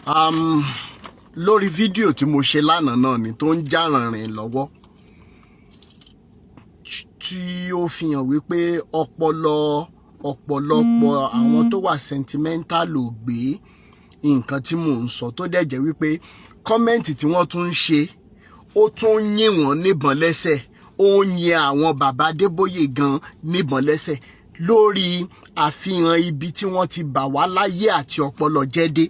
Lórí fídíò tí mo ṣe lánàá náà ni tó ń já rìnrìn lọ́wọ́ tí ó fi hàn wípé ọ̀pọ̀lọpọ̀ àwọn tó wà sentimental ò gbé nǹkan tí mò ń sọ, tó dẹ̀ jẹ́ wípé kọ́mẹ́ǹtì tí wọ́n tún ń ṣe ó tún ń yìn wọ́n níbọn lẹ́sẹ̀, ó ń yin àwọn bàbá Adébóyè gan níbọn lẹ́sẹ̀ lórí àfihàn ibi tí wọ́n ti bà wá láyé àti ọpọlọ jẹ́ dé.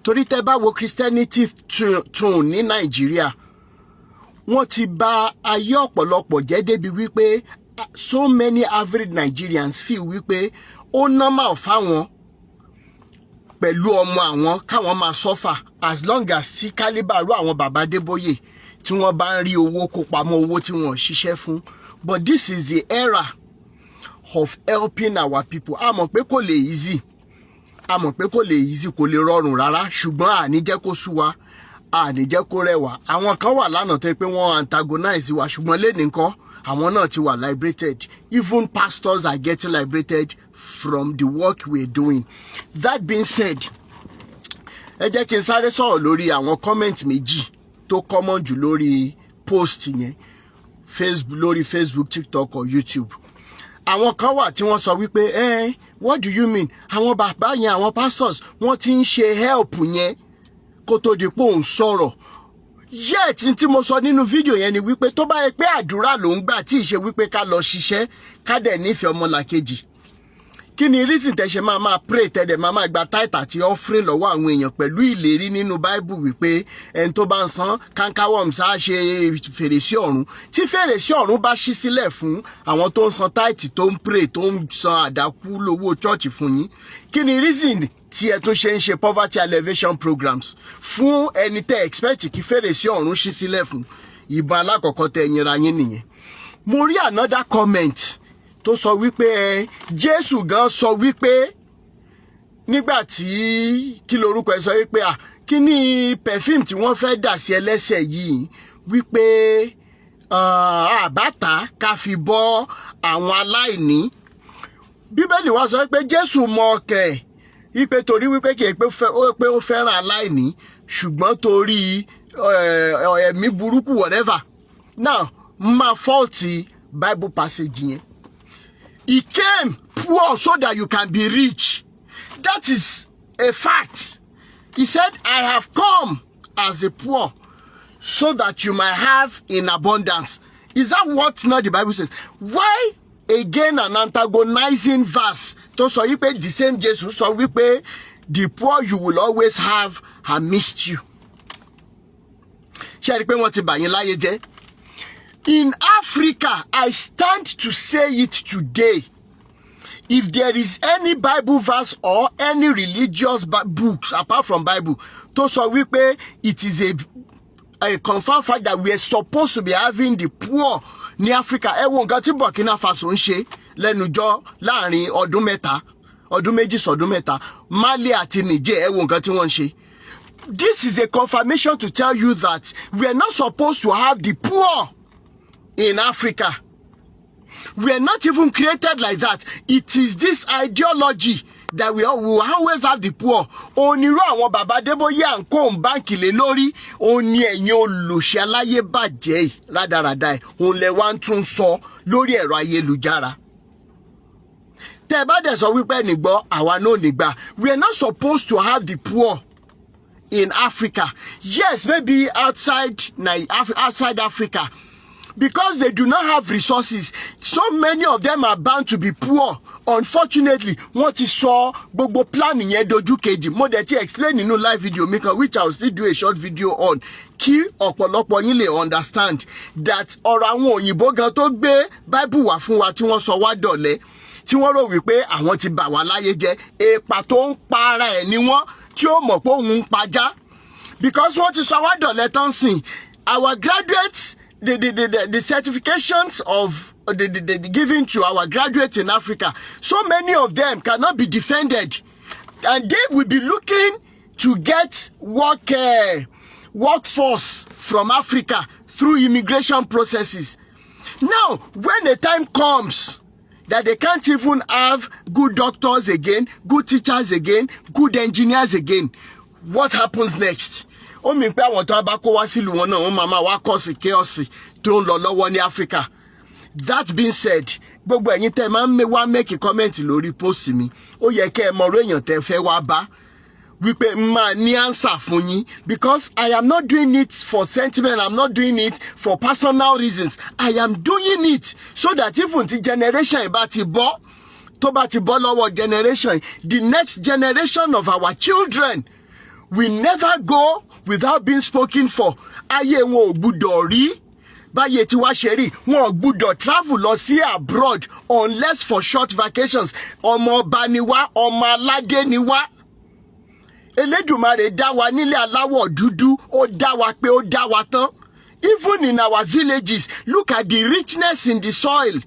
Torí tẹ́ bá wo Christianity tún ní Nàìjíríà, wọ́n ti bà ayé ọ̀pọ̀lọpọ̀ jẹ́ débi wípé so many average Nigerians feel wípé ó normal fáwọn pẹ̀lú ọmọ àwọn káwọn máa suffer as long as sí calibre àwọn bàbá Adébóyè tí wọ́n bá ń rí owó kó pamọ́ owó tí wọ́n ṣiṣẹ́ fún. But this is the era of helping our people. A mọ̀ pé kò lè easy, kò lè rọrùn rárá, ṣùgbọ́n àní jẹ́ kó sú wa, àní jẹ́ kó rẹwà. Àwọn kan wà lánàá tó pé wọ́n antagonize wa, ṣùgbọ́n lẹ́nìí kan àwọn náà ti wà liberated. Even pastors are getting liberated from the work we're doing. That being said, ẹ jẹ́ kí n sáré sọ̀rọ̀ lórí àwọn comment méjì tó common jù lórí post yẹn, lórí Facebook, TikTok or YouTube. Àwọn kan wà tí wọ́n sọ wípé what do you mean? Àwọn bàbá yẹn, àwọn pastors, wọ́n ti ń ṣe help yẹn kó tó di pé òun sọ̀rọ̀. Yet tí mo sọ nínú fídíò yẹn ni wípé tó bá yẹ pé àdúrà ló ń gbà tí ì ṣe wípé ká lọ ṣiṣẹ́ ká dẹ̀ nífẹ̀ẹ́ ọmọlàkejì, kí ni reason tẹ́ ṣe máa pray tẹ́dẹ̀ máa gba tithe àti offering lọ́wọ́ àwọn èèyàn pẹ̀lú ìlérí nínú Bible wípé ẹni tó bá ń san cankerworms á ṣe fèrèsé ọ̀run. Tí fèrèsé ọ̀run bá ṣí sílẹ̀ fún àwọn tó ń san tithe, tó ń pray, tó ń san àdákú lówó church fún yín, kí ni reason tí ẹ tún ṣe ń ṣe poverty alleviation programs fún ẹni tẹ́ expect kí fèrèsé ọ̀run ṣí sílẹ̀ fún? Ìbọn alákọ̀ọ́kọ́ tẹ́ yinra yín nìyẹn. Mo rí another comment tó sọ wípé Jésù gan sọ wípé nígbà tí kí lorúkọ ẹ sọ wípé kí ni perfume tí wọ́n fẹ́ dà sí ẹlẹ́sẹ̀ yìí, wípé àbáta ká fi bọ́ àwọn aláìní. Bíbélì wá sọ wípé Jésù mọ ọkẹ̀ wípé torí wípé kì í pé ó fẹ́ràn aláìní, ṣùgbọ́n torí ẹ̀mí burúkú whatever. Now máa faulty Bible passage yẹn. He came poor so that you can be rich. That is a fact. He said, I have come as a poor so that you might have in abundance. Is that what now the Bible says? Why again an antagonizing verse tó sọ wípé the same Jesus sọ wípé the poor you will always have amidst you? Ṣé rí pé wọ́n ti bà yín láyé jẹ́? In Africa, I stand to say it today. If there is any Bible verse or any religious books apart from Bible, tó sọ wípé it is a confirmed fact that we are supposed to be having the poor ní Africa. Ẹ wo nǹkan tí Burkina Faso ń ṣe lẹ́nujọ́ láàrin ọdún méjì sọ́dún mẹ́ta. Mali àti Niger, ẹ wo nǹkan tí wọ́n ń ṣe. This is a confirmation to tell you that we are not supposed to have the poor in Africa. We are not even created like that. It is this ideology that we will always have the poor. Onírú àwọn bàbá Adébóyè à ń kó báǹkì lé lórí, òní ẹ̀yin olùṣẹ́ aláyé bàjẹ́ rádaràda ẹ̀, òun lẹ wá ń tún sọ lórí ẹ̀rọ ayélujára. Tẹ́ bá dẹ̀ sọ wípé nígbọ́, àwa náà nígbà. We are not supposed to have the poor in Africa. Yes, maybe outside Africa. Because they do not have resources, so many of them are bound to be poor. Unfortunately, wọ́n ti sọ gbogbo plan yẹn dojú kejì. Mo dẹ̀ ti explain nínú live video mi kan, which I will still do a short video on, kí ọ̀pọ̀lọpọ̀ yín lè understand that ọ̀rọ̀ àwọn òyìnbó gan tó gbé Bible wá fún wa tí wọ́n sọ wá dọ̀lẹ, tí wọ́n rò wípé àwọn ti bà wá láyé jẹ́, èèpà tó ń pa ara ẹ̀ ni wọ́n tí ó mọ̀ pé òun ń pajá. Because wọ́n ti sọ wá dọ̀lẹ tán sìn. Our graduates, the certifications of the given to our graduates in Africa, so many of them cannot be defended, and they will be looking to get workforce from Africa through immigration processes. Now, when the time comes that they can't even have good doctors again, good teachers again, good engineers again, what happens next? Ó mì pé àwọn tó bá kó wá sílùú wọn náà wọ́n máa wá kọ́ọ̀sì chaos tó ń lọ lọ́wọ́ ní Africa. That being said, gbogbo ẹ̀yin tẹ́ máa ń wá make comment lórí post mi, ó yẹ kẹ́ ẹ mọ orí èèyàn tẹ́ fẹ́ wá bá wípé máa ní answer fún yín, because I am not doing it for sentiment, I'm not doing it for personal reasons. I am doing it so that even the generation bá ti bọ́, tó bá ti bọ́ lọ́wọ́ generation, the next generation of our children will never go without being spoken for. Ayé wọn ò gbúdọ̀ rí báyé tí wá ṣe rí, wọn ò gbúdọ̀ travel lọ sí abroad unless for short vacations. Ọmọ ọba ni wá, ọmọ aládé ni wá. Elédùmarè dá wa nílé aláwọ̀ dúdú, ó dá wa pé ó dá wa tán. Even in our villages, look at the richness in the soil.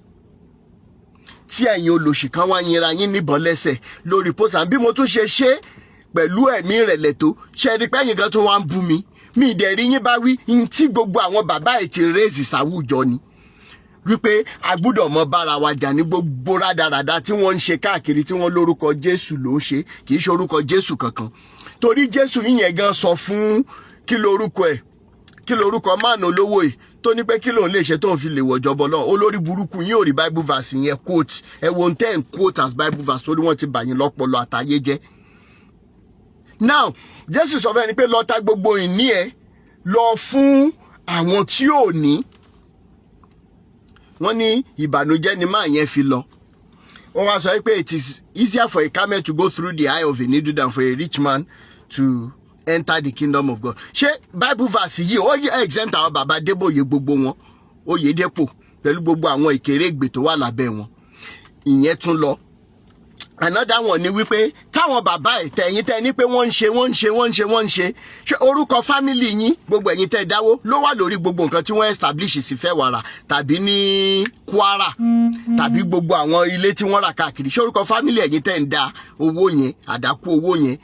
Tí ẹ̀yin olòṣì kan wá yinra yín níbọn lẹ́sẹ̀ lórí pósà bí mo tún ṣe pẹ̀lú ẹ̀mí ìrẹ̀lẹ̀ tó ṣe rí pé ẹ̀yin kan tún wá ń bú mi. Mi ìdẹ̀rí yín bá wí ní tí gbogbo àwọn bàbá ẹ̀ ti raise sáwùjọ ni. Wípé a gbúdọ̀ mọ bára wa jà ní gbogbo rádaràda tí wọ́n ń ṣe káàkiri tí wọ́n lórúkọ Jésù ló ń ṣe, kì í ṣe orúkọ Jésù kankan. Torí Jésù yìnyẹn gan sọ fún kí lórúkọ máàna olówó yìí tó ní pé kí lòun lè ṣe tóun fi lè wọ̀jọ̀bọ̀ náà. Olórí burúkú yín ò rí Bible verse yẹn quote. Ẹ wo tẹ́ ń quote as Bible verse torí wọ́n ti bà yín lọ́pọlọ àtayé jẹ́. Now, Jésù sọ fẹ́ ni pé lọ ta gbogbo ìní ẹ lọ fún àwọn tí ò ní. Wọ́n ní ìbànújẹ́ ni máa yẹn fi lọ. Wọ́n wá sọ pé it is easier for a camel to go through the eye of a needle than for a rich man to enter the kingdom of God. Ṣé Bible verse yìí ó yẹ exempt àwọn bàbá Adébóyè gbogbo wọn, Oyèdépò pẹ̀lú gbogbo àwọn ìkérègbè tó wà lábẹ́ wọn. Ìyẹn tún lọ. Another one ni wípé táwọn bàbá ẹ̀ tẹ̀yìn tẹ́ ní pé wọ́n ń ṣe ṣé orúkọ family yín gbogbo ẹ̀yin tẹ́ dáwó ló wà lórí gbogbo nǹkan tí wọ́n establish sí Fẹ́wàrà tàbí ní Kwara tàbí gbogbo àwọn ilé tí wọ́n rà káàkiri. Ṣé orúkọ family ẹ̀yin tẹ́ ń da owó yẹn àdákù owó yẹn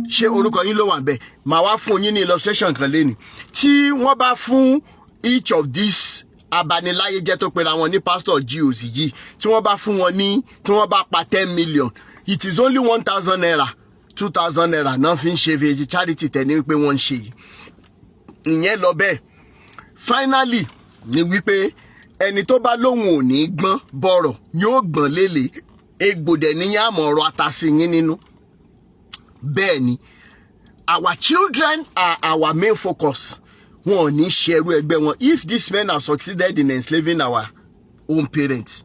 ṣé orúkọ yín ló wà ńbẹ̀? Màá wá fún yín ní illustration kan lẹ́nu tí wọ́n bá fún each of these abaniláyé jẹ́ tó pera wọn ní pastor GOC yìí tí wọ́n bá fún wọn ní tí wọ́n bá pa 10 million, it is only 1,000 naira 2,000 naira náà fi ń ṣe charity tẹ̀lé pé wọ́n ń ṣe yìí. Ìyẹn lọ bẹ́ẹ̀. Finally ni wípé ẹni tó bá lóhùn ò ní gbọ́n bọ̀rọ̀ yóò gbọ́n lélẹ̀ egbòdẹ̀ níyàn àmọ̀ ọ̀rọ̀ àtàsí yín nínú. Bẹ́ẹ̀ ni our children are our main focus. Wọn ò ní ṣerú ẹgbẹ́ wọn. If these men have succeeded in enslaving our own parents,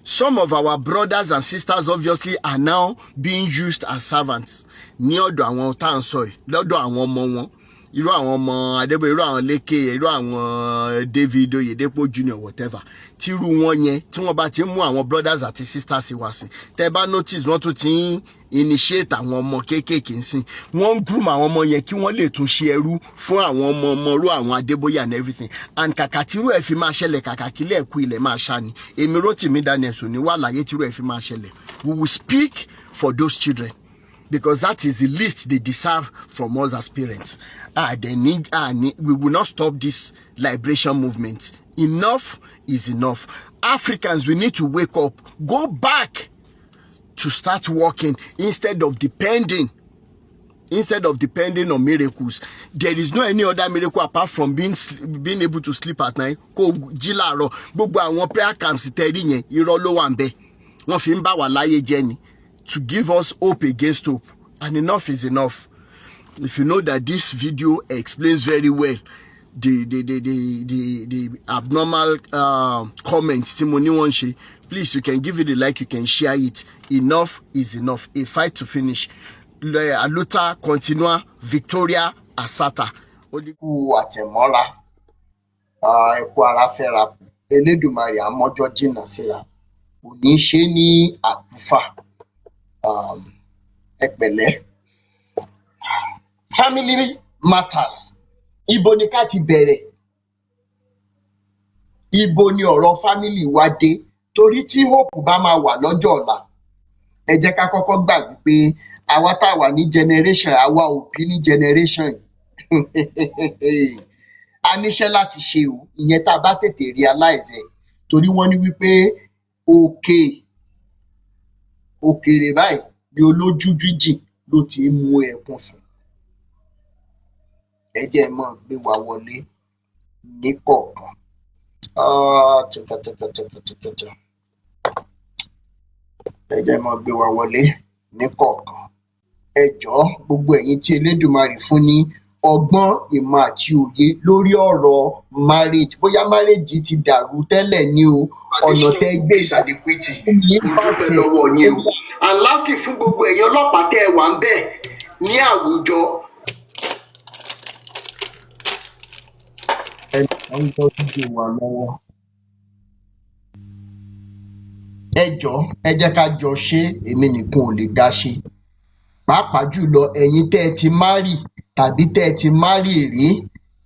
some of our brothers and sisters obviously are now being used as servants ní ọ̀dọ̀ àwọn tá à ń sọ yìí, lọ́dọ̀ àwọn ọmọ wọn. Irú àwọn ọmọ Adébóyè, irú àwọn Lékè, irú àwọn David Oyèdépò Junior whatever. Tírú wọn yẹn tí wọ́n bá ti mú àwọn brothers àti sisters wá sí. Tẹ́ bá notice wọ́n tún ti ń initiate àwọn ọmọ kéékèèké nsìn. Wọ́n ń groom àwọn ọmọ yẹn kí wọ́n lè tún ṣe ẹrú fún àwọn ọmọọmọrú àwọn Adébóyè and everything. And kàkà tírú ẹ̀ fi máa ṣẹlẹ̀ kàkà kílẹ̀ ẹ̀kú ilẹ̀ máa ṣá ni. Èmi Rótìmí Daniels ò ní wà láyé tírú ẹ̀ fi máa ṣẹlẹ̀. We will speak for those children, because that is the least they deserve from us as parents. We will not stop this liberation movement. Enough is enough. Africans, we need to wake up, go back to start working instead of depending on miracles. There is no any other miracle apart from being able to sleep at night. Kó jí láàárọ̀. Gbogbo àwọn prayer camps tẹ̀rí yẹn irọ́ ló wà ńbẹ̀. Wọ́n fi ń bá wa láyé jẹ́ ni, to give us hope against hope. And enough is enough. If you know that this video explains very well the abnormal comments tí mo ní wọ́n ṣe, please you can give it a like, you can share it. Enough is enough. A fight to finish. A luta continua, Victoria Asata. Odiku àtẹ̀mọ́ra, ẹ̀kú ara fẹ́ra, Elédùmarè àmọ́jọ́ jìnnà síra, òní ṣe ní àkúfà. Ẹ̀pẹ̀lẹ́. Family matters. Ibo ni ká ti bẹ̀rẹ̀? Ibo ni ọ̀rọ̀ family wa dé? Torí tí hope bá máa wà lọ́jọ́ ọ̀la, ẹ jẹ́ ká kọ́kọ́ gbà wípé àwa tá wà ní generation, àwa òbí ní generation yìí. A níṣẹ́ láti ṣe o, ìyẹn tá bá tètè realize ẹ̀. Torí wọ́n ní wípé òkèèrè báyìí ni olójú jíjìn ló ti ń mú ẹkún sùn. ẹ jẹ́ mọ́ gbé wa wọlé ní kọ̀ọ̀kan. Tìkàtìkàtìkàtìkàtì. Ẹ jẹ́ mọ́ gbé wa wọlé ní kọ̀ọ̀kan. Ẹ jọ̀ọ́ gbogbo ẹ̀yin tí Elédùmarè fún ní ọgbọ́n, ìmọ̀ àti òye lórí ọ̀rọ̀ marriage, bóyá marriage ti dàrú tẹ́lẹ̀ ni o, ọ̀nà tẹ́ gbé dúpẹ́ lọ́wọ́ yín o. And lastly, fún gbogbo ẹ̀yin ọlọ́pàá tẹ́ ẹ wà ń bẹ̀ ní àwùjọ. Ẹ ń gbọ́ dídè wa lọ́wọ́. Ẹ jọ̀ọ́ ẹ jẹ́ ká jọ ṣe, èmi nìkan ò lè dá ṣe. Pàápàá jùlọ ẹ̀yin tẹ́ ẹ ti marry tàbí tẹ́ ẹ ti marry rí,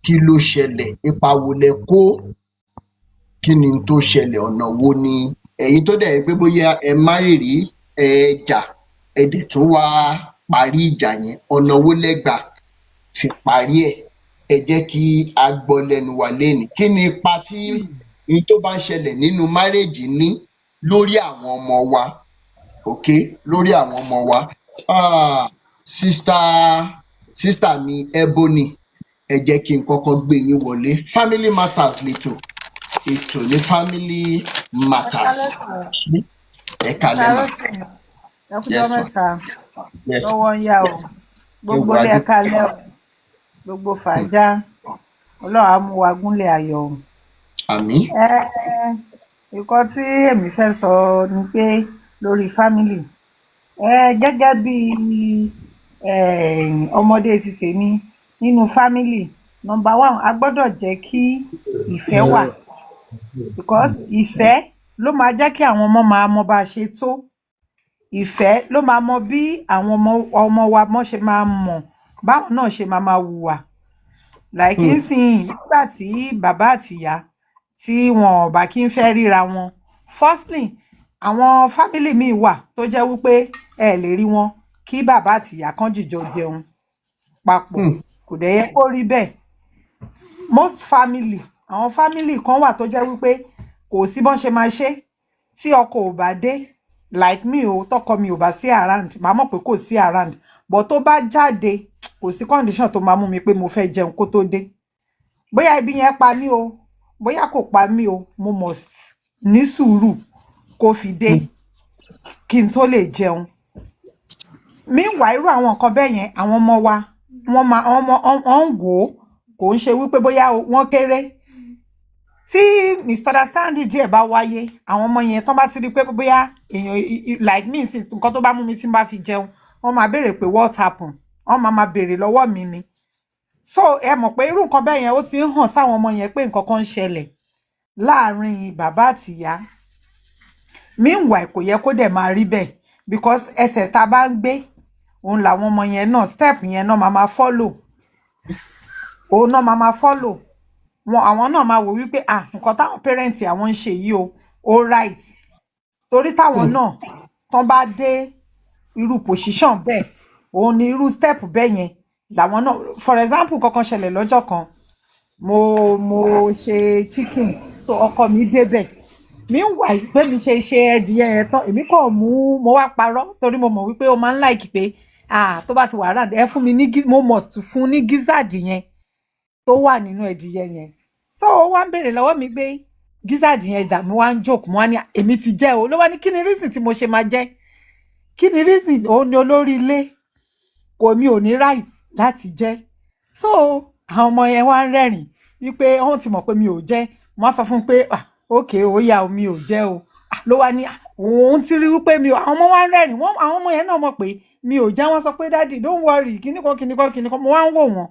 kí ló ṣẹlẹ̀? Ipa wo lẹ kó? Kí ni tó ṣẹlẹ̀? Ọ̀nà wo ni ẹ̀yin tó dẹ̀ jẹ́ pé bóyá ẹ marry rí, ẹ jà, ẹ dẹ̀ tún wá parí ìjà yẹn, ọ̀nà wo lẹ gbà fi parí ẹ̀? Ẹ jẹ́ kí a gbọ́ lẹ́nu wa lénìí. Kí ni ipa tí ohun tó bá ń ṣẹlẹ̀ nínú marriage ní lórí àwọn ọmọ wa? Lórí àwọn ọmọ wa. Sister mi Ebony, ẹ jẹ́ kí n kọ́kọ́ gbé yín wọlé. Family Matters lètò, ètò ní Family Matters. Ẹ kálẹ́ mà. Ẹ kújọ́ mẹ́ta, lọ́wọ́ ń yá o, gbogbo ilé ẹ kálẹ́ o, gbogbo fàájá, Ọlọ́run á mú wa gúnlẹ̀ ayọ̀ o. Àmín. Nǹkan tí èmi fẹ́ sọ ni pé lórí family, gẹ́gẹ́ bí ọmọdé ti tèmi nínú family, number one, a gbọ́dọ̀ jẹ́ kí ìfẹ́ wà, because ìfẹ́ ló máa jẹ́ kí àwọn ọmọ máa mọ bá a ṣe tó. Ìfẹ́ ló máa mọ bí àwọn ọmọ wa mọ́ ṣe máa mọ̀ báwọn náà ṣe máa hùwà. Like nísìnyí, nígbà tí bàbá àti ìyá tí wọn ò bá kí ń fẹ́ ríra wọn, firstly àwọn family míì wà tó jẹ́ wípé ẹ lè rí wọn kí bàbá àti ìyá kan jìjọ jẹun papọ̀, kò dẹ̀ yẹ kó rí bẹ́ẹ̀. Most family, àwọn family kan wà tó jẹ́ wípé kò sí bọ́n ṣe máa ṣe tí ọkọ ò bá dé, like me o, tọkọ mi ò bá sí around, màá mọ̀ pé kò sí around, but tó bá jáde kò sí condition tó máa mú mi pé mo fẹ́ jẹun kó tó dé. Bóyá ibi yẹn pa mí o, bóyá kò pa mí o, mo must ní sùúrù kó fi dé kí n tó lè jẹun. Meanwhile, irú àwọn nǹkan bẹ́ẹ̀ yẹn, àwọn ọmọ wa wọ́n ń wò ó, kò ń ṣe wípé bóyá wọ́n kéré. Tí misunderstanding díẹ̀ bá wáyé, àwọn ọmọ yẹn tán bá ti rí pé bóyá èèyàn like me sí nǹkan tó bá mú mi tí n bá fi jẹun, wọ́n máa béèrè pé what happen, wọ́n máa béèrè lọ́wọ́ mi ni. So ẹ mọ̀ pé irú nǹkan bẹ́ẹ̀ yẹn ó ti ń hàn sáwọn ọmọ yẹn pé nǹkan kan ń ṣẹlẹ̀ láàárín bàbá àti ìyá. Meanwhile, kò yẹ kó dẹ̀ máa rí bẹ́ẹ̀, because ẹsẹ̀ tá a bá ń gbé òun làwọn ọmọ yẹn náà, step yẹn náà máa follow, òun náà máa follow wọn. Àwọn náà máa wò wípé nǹkan táwọn parents àwọn ń ṣe yìí o, all right, torí táwọn náà tán bá dé irú position bẹ́ẹ̀, òun ni irú step bẹ́ẹ̀ yẹn làwọn náà. For example, kankan ṣẹlẹ̀ lọ́jọ́ kan, mo ṣe chicken, so ọkọ mi débẹ̀. Meanwhile, pé mi ṣe ẹdìyẹ yẹn tán, èmi kàn mo wá parọ́ torí mo mọ̀ wípé ó máa ń like pé tó bá ti wà round, ẹ fún mi ní, mo must fún ní gizzard yẹn tó wà nínú ẹdìyẹ yẹn. So ó wá ń béèrè lọ́wọ́ mi pé gizzard yẹn dà, mo wá ń joke, mo wá ní èmi ti jẹ́ o. Ló wá ní kí ni reason tí mo ṣe máa jẹ́, kí ni reason? Òun ni olórí ilé, mi ò ní right láti jẹ́. So àwọn ọmọ yẹn wá ń rẹ́rìn wípé wọ́n ti mọ̀ pé mi ò jẹ́. Mo wá sọ fún pé okay, ó yá, mi ò jẹ́ o. Ló wá ní òun ti rí wípé mi ò. Àwọn ọmọ wá ń rẹ́rìn, àwọn ọmọ yẹn náà mọ̀ pé mi ò jẹ́. Wọ́n sọ pé daddy don't worry, kíníkan. Mo wá ń wò wọ́n.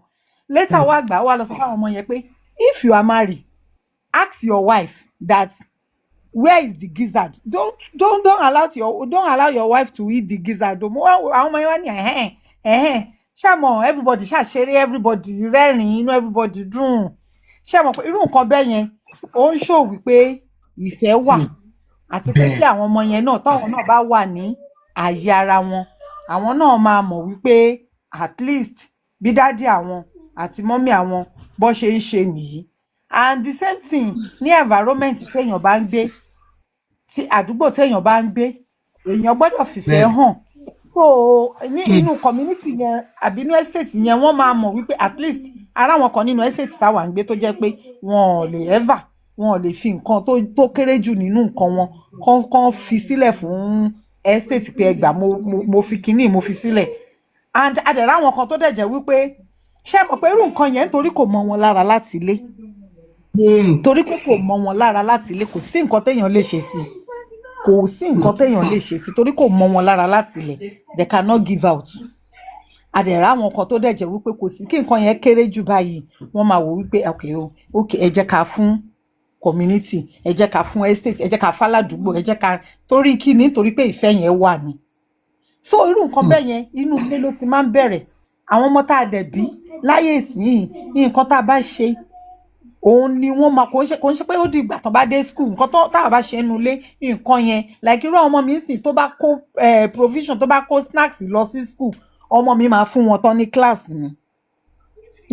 Later wá gbà wá lọ sọ fún àwọn ọmọ yẹn pé if you are married, ask your wife that where is the gizzard. Don't allow your wife to eat the gizzard. Mo wá àwọn ọmọ yẹn wá ní ṣàmọ̀ everybody ṣàṣeré, everybody rẹ́rìn, inú everybody dùn. Ṣàmọ̀ pé irú nǹkan bẹ́ẹ̀ yẹn ó ń show wípé ìfẹ́ wà, àti pé tí àwọn ọmọ yẹn náà táwọn náà bá wà ní àyè ara wọn, àwọn náà máa mọ̀ wípé at least bí dádì àwọn àti mọ́mí àwọn bó ṣe ń ṣe nìyí. And the same thing ní environment téèyàn bá ń gbé, tí àdúgbò téèyàn bá ń gbé, èèyàn gbọ́dọ̀ fìfẹ́ hàn. So ní inú community yẹn àbí inú estate yẹn, wọ́n máa mọ̀ wípé at least ara wọn kan nínú estate táwa ń gbé tó jẹ́ pé wọn ò lè ever wọn ò lè fi nǹkan tó kéré jù nínú nǹkan wọn kán fi sílẹ̀ fún estate pé ẹgbà mo fi kinní mo fi sílẹ̀ and adẹ̀rẹ̀ àwọn kan tó dẹ̀ jẹ́ wípé ṣé mọ̀ pé irú nǹkan yẹn nítorí kò mọ wọn lára láti ilé torí pé kò mọ wọn lára láti ilé kò sí nǹkan téèyàn lè ṣe sí kò sí nǹkan téèyàn lè ṣe sí torí kò mọ wọn lára láti ilé they cannot give out adẹ̀rẹ̀ àwọn kan tó dẹ̀ jẹ́ wípé kò sí kí nǹkan yẹn kéré jù báyìí wọ́n máa wò wípé ok ẹ jẹ́ ká fún community ẹ jẹ́ ká fún estate ẹ jẹ́ ká fáládùúgbò ẹ jẹ́ ká torí kí ni torí pé ìfẹ́ yẹn wà ní so irú nǹkan bẹ́ẹ̀ yẹn inú ilé ló ti máa ń bẹ̀rẹ̀ àwọn ọmọ tá a dẹ̀ bí láyé ìsìn nǹkan tá a bá ṣe òun ni wọ́n máa kò ń ṣe pé ó di ìgbà tán bá dé school nǹkan tá a bá ṣe nínú ilé nǹkan yẹn like irú ọmọ mi sìn tó bá kó provision tó bá kó snacks lọ sí school ọmọ mi máa fún wọn tán ní class ni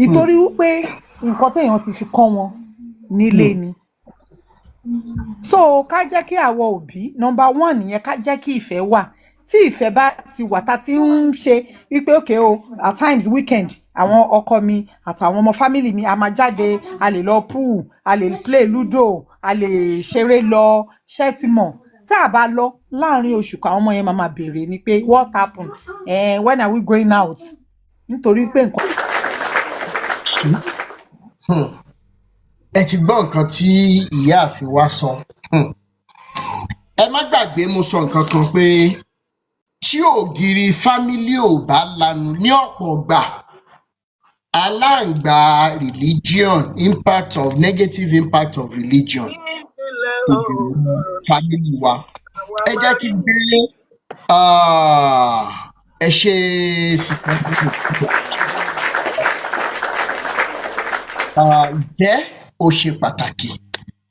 ìtorí wípé nǹkan téèyàn ti fi kọ́ wọn nílé ni so ká jẹ́ kí àwọn òbí number one nìyẹn ká jẹ́ kí ìfẹ́ wà tí ìfẹ́ bá ti wà tá ti ń ṣe wípé okay o at times weekend àwọn ọkọ mi àtàwọn ọmọ family mi a máa jáde a lè lọ pool a lè play ludo a lè ṣeré lọ ṣẹ́tìmọ̀ tá a bá lọ láàrin oṣù kan àwọn ọmọ yẹn máa béèrè ni pé what happened when are we going out nítorí pé nǹkan. ẹ ti gbọ́ nǹkan tí ìyáàfin wa sọ ẹ má gbàgbé mo sọ nǹkan kan pé tí ògiri fámílì ò bá lanu ní ọ̀pọ̀ gbà aláǹgbá religion negative impact of religion fámílì wa ẹ jẹ́ kí n gbé ẹ ṣe ìfẹ́ ó ṣe pàtàkì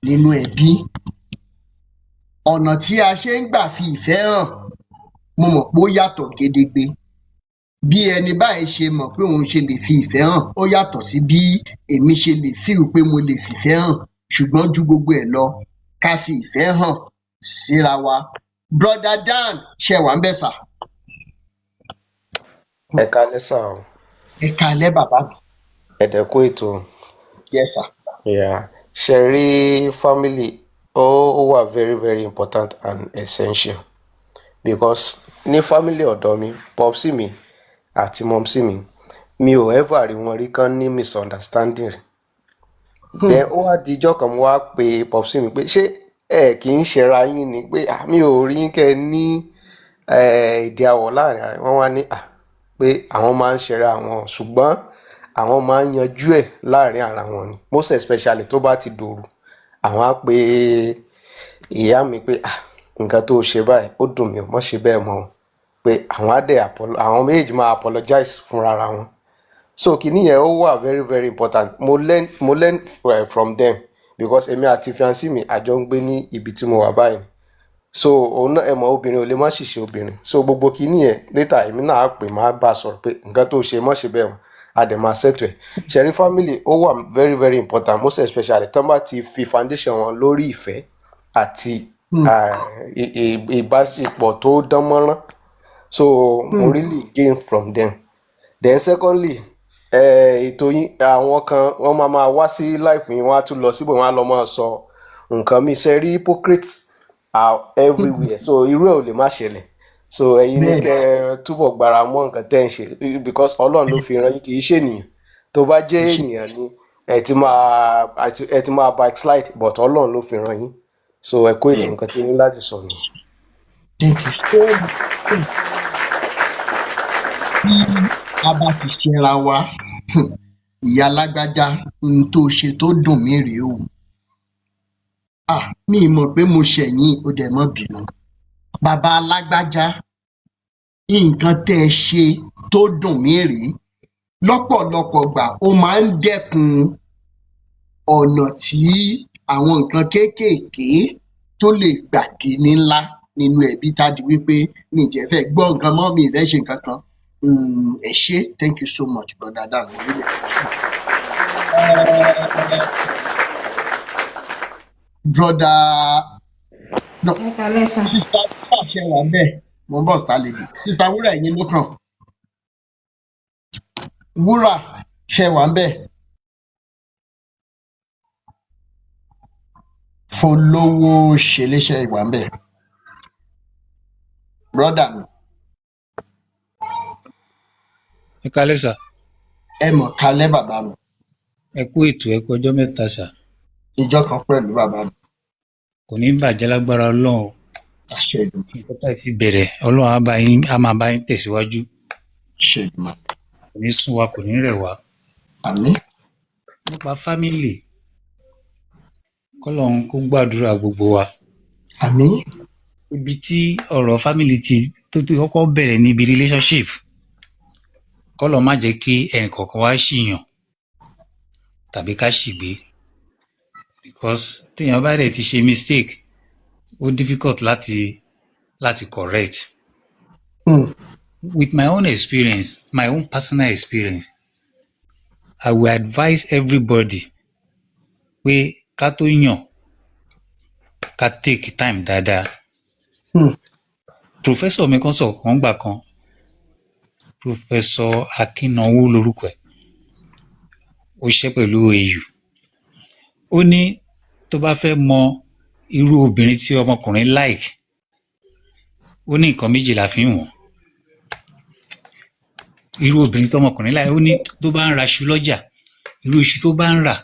nínú ẹbí ọ̀nà tí a ṣe ń gbà fi ìfẹ́ hàn mo mọ̀ pé ó yàtọ̀ gedegbe bí ẹni báyìí ṣe mọ̀ pé òun ṣe lè fi ìfẹ́ hàn ó yàtọ̀ sí bí èmi ṣe lè fíìl pé mo lè fìfẹ́ hàn ṣùgbọ́n ju gbogbo ẹ̀ lọ ká fi ìfẹ́ hàn síra wa brother Dan ṣe wà ń bẹ̀ sà. ẹ kálẹ́ sà o. ẹ kálẹ́ bàbá mi. ẹ dẹ̀ kú ètò. yes sir. ṣe rí family ó wà very very important and essential because ní family ọ̀dọ̀ mi popsi mi àti momsi mi ò ever rí wọn rí kán ní misunderstanding rẹ̀. then ó wá di ijọ́ kan mo wá pe popsi mi pé ṣé ẹ kì í ṣera yín ni pé mi ò rí kẹ́ ní èdè àwọ̀ láàrin ara wọn wá ní pé àwọn máa ń ṣera àwọn ṣùgbọ́n àwọn máa ń yanjú ẹ̀ láàrin ara wọn ni most especially tó bá ti dòru àwọn á pe ìyá mi pé nǹkan tó ṣe báyìí ó dùn mí mọ́ ṣe bẹ́ẹ̀ mọ́ pé àwọn á dẹ̀ àwọn méjèèjì máa apologize fúnra wọn so kìíní yẹn ó wà very very important mo learn from them because èmi àti fiancé mi àjọ ń gbé ní ibi tí mo wà báyìí so òun náà ẹ mọ̀ obìnrin ò lè má ṣìṣe obìnrin so gbogbo kìíní yẹn later èmi náà á pè máa bá a sọ̀rọ̀ pé nǹkan tó ṣe mọ́ ṣe bẹ́ẹ̀ mọ́ àdèmà settle ṣẹ̀rí family ó wà very very important most especially tán bá ti fi foundation wọn lórí ìfẹ́ àti ìbáṣepọ̀ tó dán mọ́rán so mo really gain from them then secondly ètò yín àwọn kan wọ́n máa wá sí life yín wọ́n á tún lọ síbò wọ́n á lọ máa sọ nǹkan mi ṣe rí hypocrites are everywhere so irú ẹ̀ ò lè má ṣẹlẹ̀ so ẹ̀yin ní kẹ́ túbọ̀ gbára mọ́ nǹkan tẹ́ ń ṣe because Ọlọ́run ló fi rán yín kì í ṣe ènìyàn tó bá jẹ́ ènìyàn ni ẹ ti máa backslide but Ọlọ́run ló fi rán yín so ẹ kó ètò nǹkan tí ní láti sọ ni. Thank you so much. Bí a bá ti ṣera wa ìyá lágbájá ohun tó ṣe tó dùn mí rèé o mi mọ̀ pé mo ṣẹ̀yìn ó dẹ̀ mọ́ bínú bàbá alágbájá nǹkan tẹ́ ẹ ṣe tó dùn mí rèé lọ́pọ̀lọpọ̀ gbà ó máa ń dẹ́kun ọ̀nà tí àwọn nǹkan kéékèèké tó lè gbà di ní ńlá nínú ẹbí tàbí wípé mi ì jẹ́ fẹ́ gbọ́ nǹkan mọ́ mi ì fẹ́ ṣe nǹkan kan ẹ ṣé thank you so much brother Dan. Brother no sister wúrà ṣe wà bẹ́ẹ̀ mo ń bọ̀ star lady sister wúrà ẹ̀yin ló kàn wúrà ṣe wà bẹ́ẹ̀ Folówó ṣeléṣẹ́ ìwà ń bẹ̀. Brọ́dà mi, Ẹ kálẹ́ sà, ẹ mọ̀ kalẹ́ bàbá mi, ẹ kú ètò, ẹ kú ọjọ́ mẹ́ta sà. ìjọ kan pẹ̀lú bàbá mi, Kò ní bàjẹ́ lágbára Ọlọ́run o. àṣẹ Èdùmàrè, Nǹkan tá ẹ ti bẹ̀rẹ̀, Ọlọ́run á máa bá yín tẹ̀síwájú. àṣẹ Èdùmàrè. Kò ní sún wa, kò ní rẹ̀ wá. Àmín. Nípa fámìlì, k'Ọlọ́run kó gbàdúrà gbogbo wa. Àmín. Ibi tí ọ̀rọ̀ fámìlì tó kọ́kọ́ bẹ̀rẹ̀ níbi relationship, k'Ọlọ́run má jẹ́ kí ẹnì kọ̀ọ̀kan wá ṣìyàn tàbí ká ṣìgbé. Because téèyàn bá dẹ̀ ti ṣe mistake, ó difficult láti correct. Hmm. With my own experience, my own personal experience, I will advise everybody pé ká tó yàn, ká take time dáadáa. Hmm. Professor mi kan sọ̀rọ̀ kan gbà kan, Professor Akínnáwó lorúkọ ẹ̀, ó ṣiṣẹ́ pẹ̀lú AU. Ó ní tó bá fẹ́ mọ irú obìnrin tí ọmọkùnrin like, ó ní nǹkan méjì la fi ń wọ̀n. Irú obìnrin tí ọmọkùnrin like, ó ní tó bá ń ra iṣu lọ́jà, irú iṣu tó bá ń rà,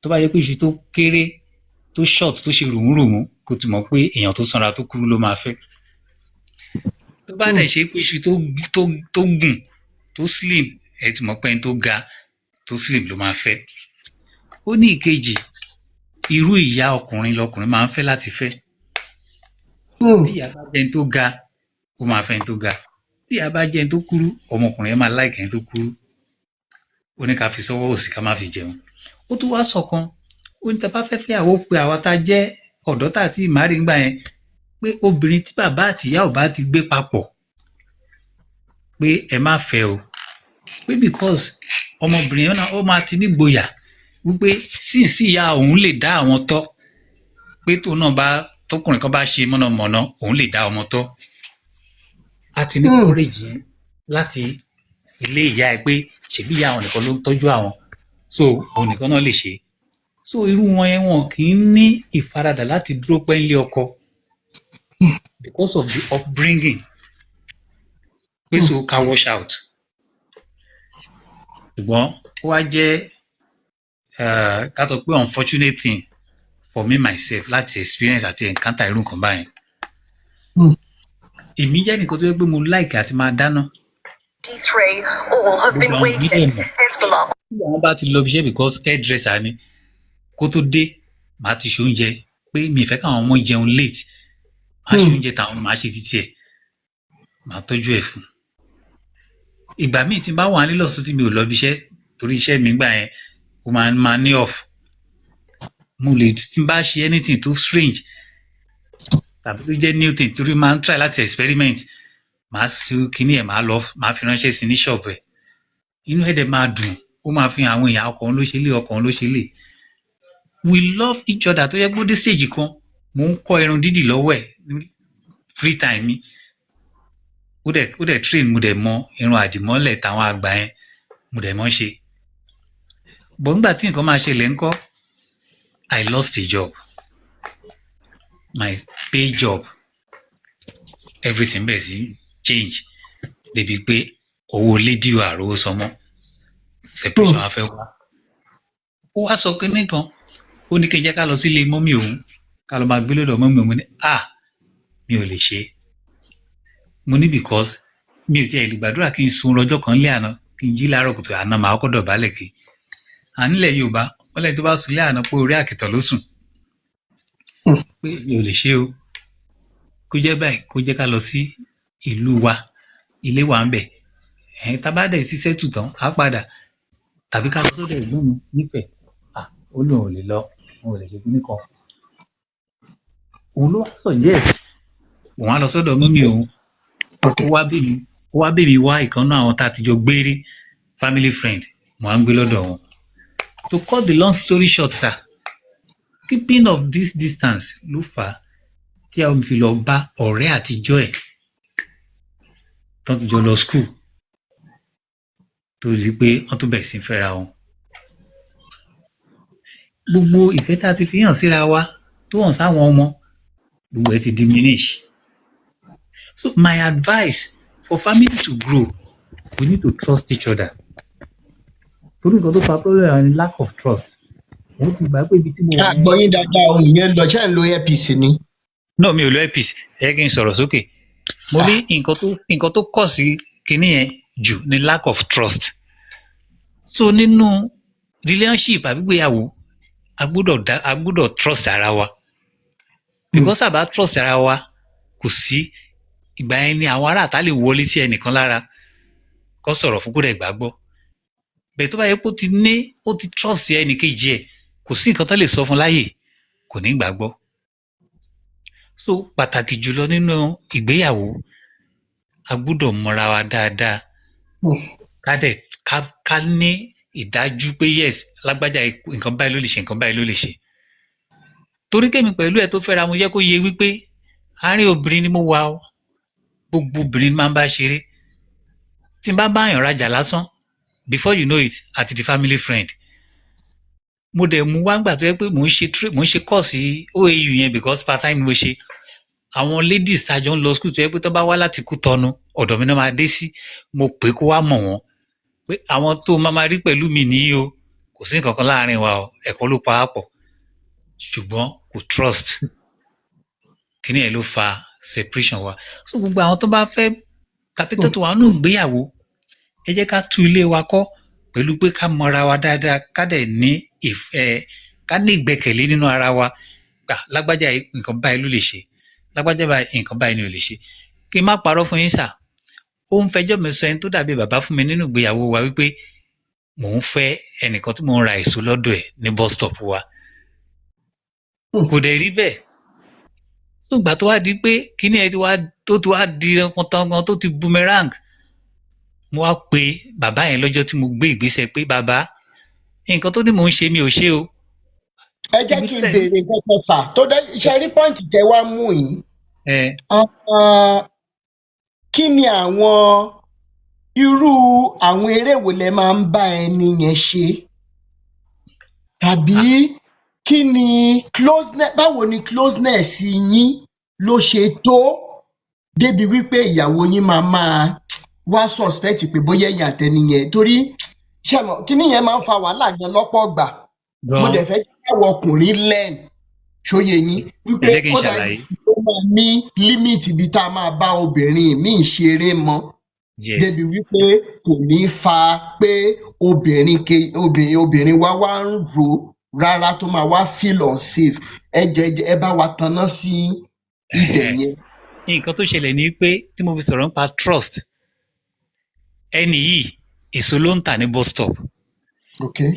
tó bá yẹ pé iṣu tó kéré, tó short, tó ṣe rùmúrùmú, kó ti mọ̀ pé èèyàn tó sanra tó kúrú ló máa fẹ́. Tó bá dẹ̀ ṣe pé iṣu tó gùn, tó slim, ẹ ti mọ̀ pé ẹni tó ga, tó slim ló máa fẹ́. Ó ní ìkejì, irú ìyá ọkùnrin lọkùnrin máa ń fẹ́ láti fẹ́. Tí ìyá bá jẹ́ ẹni tó ga, ó máa fẹ́ ẹni tó ga. Tí ìyá bá jẹ́ ẹni tó kúrú, ọmọkùnrin yẹn máa like ẹni tó kúrú. Ó ní ká fi sọ́wọ́ òsì ká má fi jẹun. Ó tún wá sọ̀kan, ó ní tá bá fẹ́ fẹ́ àwọ̀ pé àwa tá jẹ́ ọ̀dọ́ tá àti ìmárì ńgbà yẹn, pé obìnrin tí bàbá àti ìyá ò bá ti gbé papọ̀, pé ẹ má fẹ́ o. Pé because ọmọbìnrin yẹn náà ó máa ti nígboyà wípé sínsìn ìyá òun lè dá àwọn tọ́, pé tọkùnrin kan bá ṣe mọ̀nàmọ́ná, òun lè dá ọmọ tọ́. A ti ní courage yẹn láti ilé ìyá ẹ pé ṣèbí ìyá àwọn nìkan ló ń tọ́jú àwọn, so òun nìkan náà lè ṣe. So irú wọn yẹn wọn kì í ní ìfaradà láti dúró pẹ́ nílé ọkọ because of the upbringing. Pé so ká wash out. Ṣùgbọ́n ó wá jẹ́ ká sọ pé unfortunate thing for me myself láti experience àti encounter irú nǹkan báyẹn. Èmi jẹ́ nìkan tó yẹ pé mo like àti máa dáná. All have been weakened. Hezbollah. Bí àwọn bá ti lọ ibiṣẹ́ because hairdresser ni, kó tó dé màá ti ṣe oúnjẹ, pé mi ì fẹ́ káwọn ọmọ jẹun late, màá ṣe oúnjẹ táwọn màá ṣe títí ẹ̀, màá tọ́jú ẹ̀ fún. Ìgbà míì tí n bá wà nílé lọ́sùn tí mi ò lọ ibiṣẹ́ torí iṣẹ́ mi gbà yẹn ó máa ní off, mo lè tí n bá ṣe anything tó strange tàbí tó jẹ́ new thing torí máa ń try láti experiment, màá ṣe kíní ẹ̀, màá fi ránṣẹ́ sí ní ṣọ́ọ̀bù ẹ̀, inú ẹ̀ dẹ̀ máa dùn, ó máa fi hàn àwọn èèyàn ọkàn ló ṣe lé, ọkàn ló ṣe lè. We love each other tó yẹ kó dé stage kan mò ń kọ́ irun dídì lọ́wọ́ ẹ̀ free time mi, ó dẹ̀ train, mo dẹ̀ mọ irun àdìmọ́lẹ̀ táwọn àgbà yẹn mo dẹ̀ mọ́ ṣe. But nígbà tí nǹkan máa ṣẹlẹ̀ ńkọ́, I lost a job, my pay job, everything bẹ̀rẹ̀ sí change débi pé owó lédi ò àrówó sọmọ́, separation á fẹ́ wá. Ó wá sọ pé nìkan, ó ní kí n jẹ́ ká lọ sílé mọ́mì òun, ká lọ máa gbé lọ́dọ̀ mọ́mì òun. Ní mi ò lè ṣe. Mo ní because mi ò tiẹ̀ lè gbàdúrà kí n sun lọ́jọ́ kan lé àná, kí n jí láàárọ̀ kùtù àná màá kọ́ dọ̀bálẹ̀ kí. Nílẹ̀ Yorùbá wọ́n lẹ́yìn tó bá sùn lé àná pé orí àkìtàn ló sùn. Pé mi ò lè ṣe o. Kó jẹ́ báyìí, kó jẹ́ ká lọ sí ìlú wa, ilé wa ń bẹ̀. Tá bá dẹ̀ sí sẹ́tù tán á padà, tàbí ká lọ sọ́dọ̀ ẹ̀gbọ́n mi nífẹ̀ẹ́. Ó lóun ò lè lọ, òun ò lè ṣe kíní kan. Òun ló wá suggest òun á lọ sọ́dọ̀ mọ́mì òun. Ó wá bẹ̀ mí wá ìkan náà àwọn tá a ti jọ gbé rí, family friend, mo á ń gbé lọ́dọ̀ wọn. To cut the long story short, sir, keeping of this distance ló fà á tí a fi lọ bá ọ̀rẹ́ àtijọ́ ẹ̀ tó ti jọ lọ school tó di pé wọ́n tó bẹ̀rẹ̀ sí fẹ́ra wọn. Gbogbo ìfẹ́ tá a ti fi hàn síra wa tó hàn sáwọn ọmọ gbogbo ẹ ti diminish. So my advice for family to grow, we need to trust each other. Torí nǹkan tó fa problem ni lack of trust. Mo ti gbà pé ibi tí mo wà. àgbọ̀yìn dáadáa ohun yẹn lọ ṣáà ń lo earpiece ni. No, mi ò lo earpiece, ẹ kí n sọ̀rọ̀ sókè. Mo rí nǹkan tó kọ̀ sí kinní yẹn jù ni lack of trust. So nínú relationship àbígbéyàwó a gbọ́dọ̀ trust ara wa. Because àbá trust ara wa kò sí ìgbà yẹn ni àwọn ará àtà lè wọlé sí ẹnìkan lára kó sọ̀rọ̀ fún kó dẹ̀ gbàgbọ́. Bẹ́ẹ̀ tó bá yẹ kó ó ti trust ẹnì kejì ẹ̀ kò sí nǹkan tó lè sọ fún láyè kò ní gbàgbọ́. So pàtàkì jùlọ nínú ìgbéyàwó a gbọ́dọ̀ mọra wa dáadáa ká ní ìdájú pé yes lágbájá nǹkan báyìí ló lè ṣe nǹkan báyìí ló lè ṣe. Torí kémi pẹ̀lú ẹ̀ tó fẹ́ra mo jẹ́ kó yé wípé àárín obìnrin ni mo wà o, gbogbo obìnrin máa ń bá ṣeré. Tí n bá báyàn rajà lásán before you know it àti the family friend. Mo dẹ̀ mú wá gbà tó yẹ pé mò ń ṣe kọ́ọ̀sì OAU yẹn because part time mo ṣe. Àwọn ladies àjọ ń lọ school tó yẹ pé tó bá wá láti Kútọ́nù ọ̀dọ̀ mi náà máa dé sí, mo pè kó wá mọ̀ wọ́n pé àwọn tó máa rí pẹ̀lú mi nìyí o, kò sí nǹkan kan láàrin wa o, ẹ̀kọ́ ló pa á pọ̀ ṣùgbọ́n kò trust. Kíní ẹ̀ ló fa separation wa. So gbogbo àwọn tó bá fẹ́ capital tó wà nínú ìgbéyàwó ẹ jẹ́ ká tú ilé wa kọ́ pẹ̀lú pé ká mọra wa dáadáa ká dẹ̀ ní ká ní ìgbẹ́kẹ̀lé nínú ara wa. Lágbájá nǹkan báyìí ló lè ṣe, lágbájá nǹkan báyìí ni ò lè ṣe. Kí n má parọ́ fún yín sà, ó ń fẹjọ́ mi sọ ẹni tó dàbí bàbá fún mi nínú ìgbéyàwó wa wípé mò ń fẹ́ ẹnìkan tí mò ń ra èso lọ́dọ̀ ẹ̀ ní bus stop wa. Kò dẹ̀ rí bẹ́ẹ̀. Tó gbà tó wá di pé kíní ẹ tó ti wá di ọ̀tọ̀ọ̀gàn tó ti boomerang, mo wá pe bàbá yẹn lọ́jọ́ tí mo gbé ìgbésẹ̀ pé bàbá nǹkan tó ní mò ń ṣe mi ò ṣe o. Ẹ jẹ́ kí n béèrè kẹ́kẹ́ sà tó dé iṣẹ́ rí pọ́ǹtì tẹ wá mú yìí. Kí ni irú àwọn eré wo lẹ máa ń bá ẹni yẹn ṣe? Tàbí kí ni báwo ni closeness yín ló ṣe tó débi wípé ìyàwó yín máa wá suspect pé bóyá ẹ̀yin àtẹni yẹn torí ṣẹmọ kíní yẹn máa ń fa wàhálà gan lọ́pọ̀ gbà. Mo dẹ̀ fẹ́ kí àwọn ọkùnrin learn ṣóyè yín wípé kódà ó máa ní límìtì ibi tá a máa bá obìnrin míì ṣeré mọ́ débi wípé kò ní fa pé obìnrin wá ń rò rárá tó máa wá feel unsafe. Ẹ bá wa tanná sí ibẹ̀ yẹn. Nǹkan tó ṣẹlẹ̀ ni pé tí mo fi sọ̀rọ̀ nípa trust ẹni yìí èso ló ń tà ní bus stop.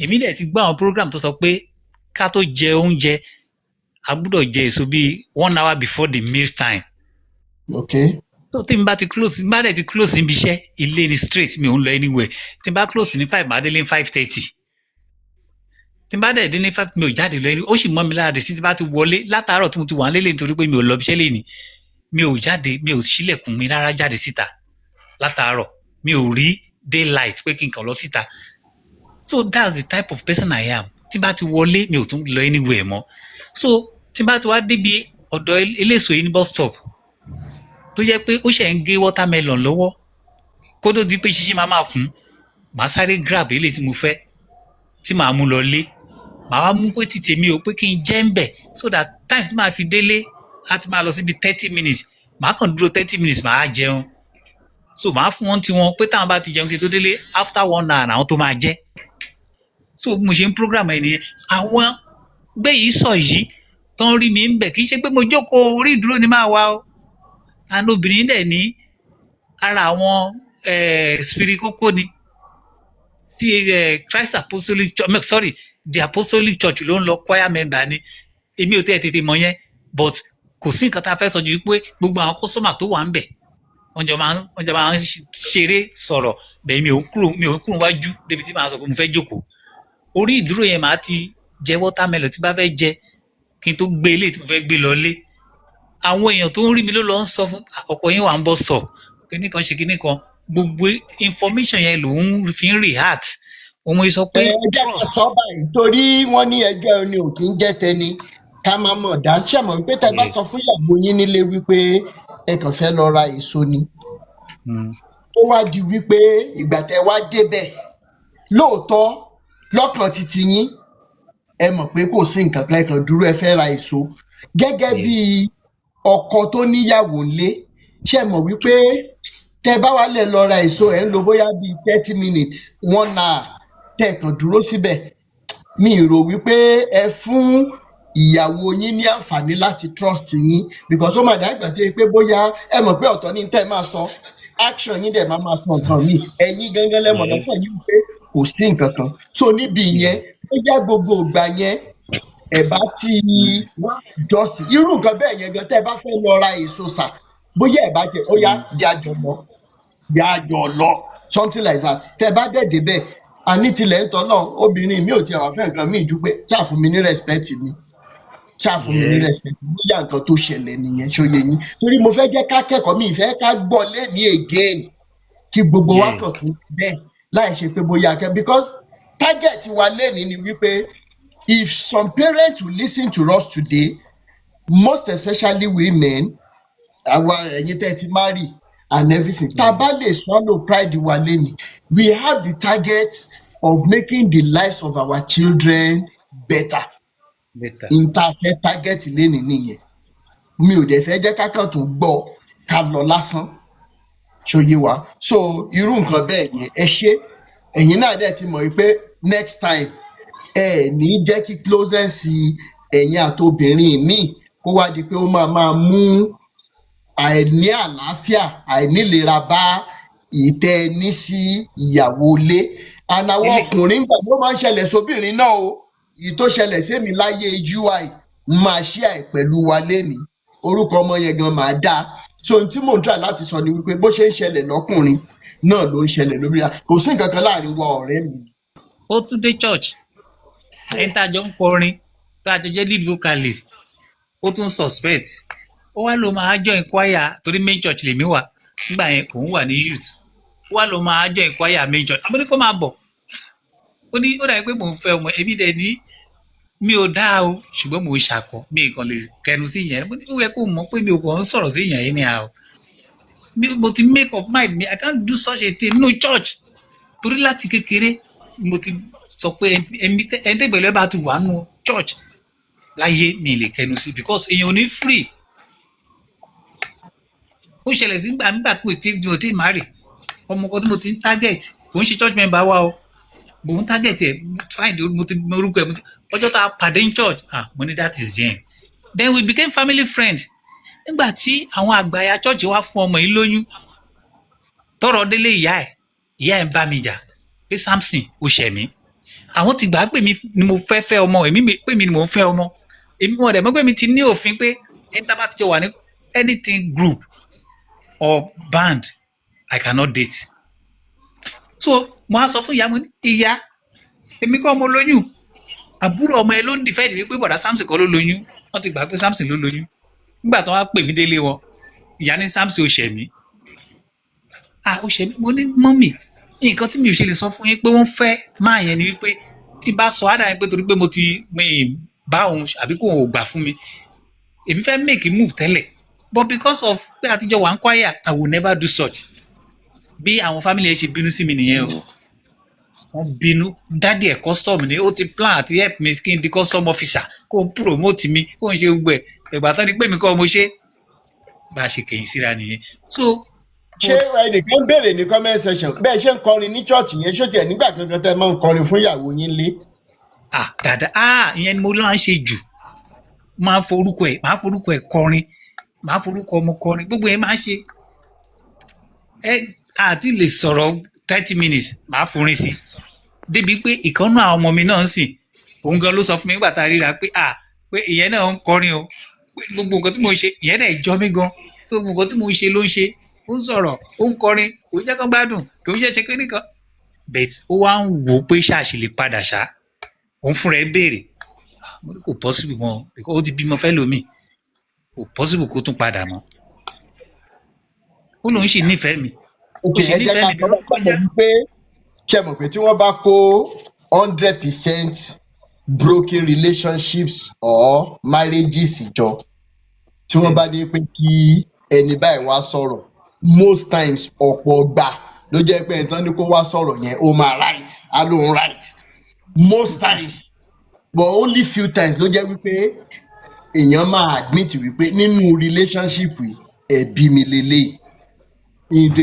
Èmi dẹ̀ ti gbọ́ àwọn program tó sọ pé ká tó jẹ oúnjẹ a gbọ́dọ̀ jẹ èso bíi 1 hour before the meal time. So tí mi bá ti close níbi iṣẹ́ ilé ni straight mi ò ń lọ anywhere. Tí mi bá close ní 5 màá délé ní 5:30. Tí mi bá dẹ̀ dé ní 5 mi ò jáde lọ anywhere. Ó sì mọ́ mi lára dé sí tí bá ti wọlé látàárọ̀ tí mo ti wà nílé nítorí pé mi ò lọ ibiṣẹ́ lé ní mi ò jáde mi ò ṣílẹ̀kùn mi rárá jáde síta látàárọ̀ mi ò rí daylight pé kí n kàn lọ síta. So that's the type of person I am. Tí bá ti wọlé mi ò tún lọ anywhere mọ́. So tí bá ti wá débi ọ̀dọ̀ eléso yìí ní bus stop tó jẹ́ pé ó ṣe ń gé watermelon lọ́wọ́ kó tó di pé ṣíṣí máa kún màá sáré grab ilé tí mo fẹ́ tí màá mú lọ lé màá wá mú pé títì mi ò pé kí n jẹ́ ń bẹ̀ so that time tí màá fi délé á ti máa lọ síbi 30 minutes màá kàn dúró 30 minutes màá jẹun so màá fún wọn tiwọn pé táwọn bá ti jẹun kí n tó délé after 1 hour àwọn tó máa jẹ so mo ṣe ń program ẹ nìyẹn àwọn gbé yìí sọ yìí tó ń rí mi ń bẹ̀ kì í ṣe pé mo jókòó orí ìdúró ni máa wá o àná obìnrin dẹ̀ ní ara àwọn spirit kókó ni ti Christ Apostolic Church the Apostolic Church ló ń lọ choir member ni èmi ò tètè mọ̀ yẹn but kò sí nǹkan tá a fẹ́ sọ ju pé gbogbo àwọn kọ́sọ́mà tó wà ń bẹ̀ wọ́n jọ máa ń ṣeré sọ̀rọ̀ bẹ́ẹ̀ mi ò kúrò wájú débi tí màá sọ pé mo fẹ́ jókòó orí ìdúró yẹn màá ti jẹ watermelon tí bá fẹ́ jẹ kí n tó gbé ilé tí mo fẹ́ gbé lọ lé àwọn èèyàn tó ń rí mi ló lọ ń sọ fún ọkọ yín wà ń bọ́ sọ kíní kan ṣe kíní kan gbogbo information yẹn ló ń fi ń react òun sọ pé trust. Ẹjẹ́ kan sọ báyìí torí wọ́n ní ẹjọ́ ẹni ò kí ń jẹ́ tẹni ká má mọ̀ dá ṣẹ̀mọ̀ wípé tẹ́ bá Yes. sọ fún ìyàwó yín nílé wípé ẹ kàn fẹ́ lọ ra èso ni ó wá di wípé ìgbà tẹ́ wá débẹ̀ lóòótọ́ lọ́kàn titi yín ẹ mọ̀ pé kò sí nǹkan kan ẹ kàn dúró ẹ fẹ́ ra èso gẹ́gẹ́ bí Yes. ọkọ tó níyàwó ńlé ṣe mọ̀ wípé tẹ́ bá wá lẹ̀ lọ ra èso ẹ̀ ń lo bóyá bíi 30 minutes 1 hour tẹ́ ẹ kàn dúró síbẹ̀ mi ì rò wípé ẹ fún ìyàwó yín ní àǹfààní láti trust yín because ó mà dàgbà tó yẹ pé bóyá ẹ mọ̀ pé ọ̀tọ̀ ní tẹ́ ẹ máa sọ action yín dẹ̀ máa sọ nǹkan míì ẹ̀yin gangan lẹ́mọ̀ Yes. lọ́kàn yín pé kò sí nǹkan kan so níbi ìyẹn ó jẹ́ gbogbo ìgbà yẹn ẹ bá ti wá jọ́sí irú nǹkan bẹ́ẹ̀ yẹn gan tẹ́ ẹ bá fẹ́ lọ ra èso sà bóyá ẹ bá jẹ ó yá jájọ lọ something like that tẹ́ ẹ bá dẹ̀ débẹ̀ àní tilẹ̀ ń tọ́lọ̀ obìnrin mi ò tiẹ̀ wá fẹ́ nǹkan míì ju pé ṣáà fún mi ní respect ni ṣáà fún mi ní Yes. respect bóyá nǹkan tó ṣẹlẹ̀ nìyẹn ṣóye yín torí mo fẹ́ jẹ́ ká kẹ́kọ̀ọ́ mi ìfẹ́ ká gbọ́ lẹ́ni again kí gbogbo wa Yes. kàn tún bẹ́ẹ̀ láì ṣe pé bóyá kẹ́ because target wa lẹ́ni ni wípé if some parents will listen to us today most especially women àwa ẹ̀yin tẹ́ ti marry and everything tá a bá lè swallow pride wa lẹ́ni we have the target of making the lives of our children better Better. n ta fẹ́ target lẹ́ni nìyẹn mi ò dẹ̀ fẹ́ jẹ́ ká kàn tún gbọ́ ká lọ lásán ṣòye wa so irú nǹkan bẹ́ẹ̀ yẹn ẹ ṣe ẹ̀yin náà dẹ̀ ti mọ̀ wípé next time ẹ ní jẹ́ kí closeness ẹ̀yin àtobìnrin míì kó wá di pé ó máa mú àìní àlàáfíà àìnílera bá ìtẹ́ ẹ ní sí ìyàwó ilé and àwọn Ilé. ọkùnrin gbà ló máa ń ṣẹlẹ̀ sóbìnrin náà o èyí tó ṣẹlẹ̀ sẹ́mi láyé ui máa ṣí àì pẹ̀lú wa lénìí orúkọ ọmọ yẹn gan máa dáa so ohun tí mò ń try láti sọ ni wípé bó ṣe ń ṣẹlẹ̀ lọ́kùnrin náà ló ń ṣẹlẹ̀ lóbìnrin kò sí nǹkan kan láàrin wa ọ̀rẹ́ mi. Ó tún dé church. Ẹni tá a jọ ń kọrin tá a jọ jẹ́ lead vocalist. Ó tún suspect. Ó wá ló máa join choir torí main church lèmi wà. Nígbà yẹn òun wà ní youth. Ó wá ló máa join choir main church. Àmọ́ ní kó máa bọ̀. Ó ní ó dàbí pé mò ń fẹ́ ọmọ èmi dẹ̀ ní mi ò dáa o ṣùgbọ́n mò ń ṣàkọ mi kàn lè kẹnu sí ìyẹn mo ní ó yẹ kó mọ̀ pé mi ò kàn ń sọ̀rọ̀ sí ìyẹn yìí ni a o mo ti make up mind mi I can't do such a thing no church torí láti kékeré mo ti sọ pé ẹni tẹ́gbẹ̀lẹ́ bá ti wà nù church láyé mi lè kẹnu sí because èèyàn ò ní free ó ṣẹlẹ̀ sí nígbà tí mo ti marry ọmọ kan tí mo ti ń target kò ń ṣe church member wa o mo ń target ẹ find mo ti mọ orúkọ ẹ ọjọ́ tá a pàdé ní church mo ní that is Jane then we became family friend nígbà tí àwọn àgbàyà church wá fún ọmọ yìí lóyún tọrọ délé ìyá ẹ ń bá mi jà pé Samson ó ṣẹ̀ mí àwọn ti gbà pé mi ni mo fẹ́ ọmọ èmi pé mi ni mo ń fẹ́ ọmọ èmi wọn dẹ̀ mọ́ pé mi ti ní òfin pé ẹni tá bá ti jọ wà ní anything group or band I cannot date so mo á sọ fún ìyá mo ní ìyá èmi kọ́ ọmọ lóyún àbúrò ọmọ ẹ ló ń dìfẹ́ẹ̀dì wípé bọ̀dá Samson kọ́ ló lóyún wọ́n ti gbà pé Samson ló lóyún nígbà tó wá pè mí délé wọn ìyá ní Samson ó ṣẹ̀ mí ó ṣẹ̀ mí mo ní mọ́mì nǹkan tí mi ò ṣe lè sọ fún yín pé wọ́n fẹ́ máa yẹn ni wípé tí bá sọ á dà yín pé torí pé mo bá òun àbí kò gbà fún mi èmi fẹ́ make a move tẹ́lẹ̀ but because of pé àtijọ́ wà ń kwaya I will never do such bí àwọn family ẹ ṣe bínú sí mi nìyẹn o wọ́n bínú dádì ẹ̀ custom ni ó ti plan àti help me kí n di custom officer kó n promote mi kó n ṣe gbogbo ẹ̀ ìgbà tán ni pé mi kọ́ mo ṣe bá a ṣe kẹ̀yìn síra nìyẹn so. ṣé ẹnìkan béèrè ní comment section bẹ́ẹ̀ ṣe ń kọrin ní church yẹn ṣó tiẹ̀ nígbà kankan tẹ́ máa ń kọrin fún ìyàwó yín lé. dáadáa ìyẹn ni mo lọ́ọ́ ṣe jù máa forúkọ ẹ̀ kọrin máa forúkọ ọmọ kọrin gbogbo yẹn máa ṣe àti lè sọ̀rọ̀ 30 minutes máa forin sí débi pé ìkànnù àwọn ọmọ mi náà ń sìn òun gan ló sọ fún mi nígbà tá a ríra pé pé ìyẹn náà ń kọrin o pé gbogbo nǹkan tí mo ń ṣe ìyẹn náà jọ mí gan gbogbo nǹkan tí mo ń ṣe ló ń ṣe ó ń sọ̀rọ̀ ó ń kọrin kò ń jẹ́ kó gbádùn kò ń ṣe kékeré kan but ó wá ń wò pé ṣáàṣì lè padà ṣá òun fúnra ẹ béèrè mo ní kò possible mọ́ because ó ti bímọ fẹ́ lómi kò possible kó tún padà mọ́ ó lóun sì nífẹ̀ẹ́ mi òkè ẹ jẹ́ ká tọ́lá pọ̀ wípé ṣe mọ̀ pé tí wọ́n bá kó 100% broken relationships or marriages jọ tí wọ́n bá ní pé kí ẹni báyìí wá sọ̀rọ̀ most times ọ̀pọ̀ ọgbà ló jẹ́ pé ẹni tán ní kó wá sọ̀rọ̀ yẹn ó máa right á lóun right most times but only few times ló jẹ́ wípé èèyàn máa admit wípé nínú relationship yìí ẹ̀bi mi leléyìí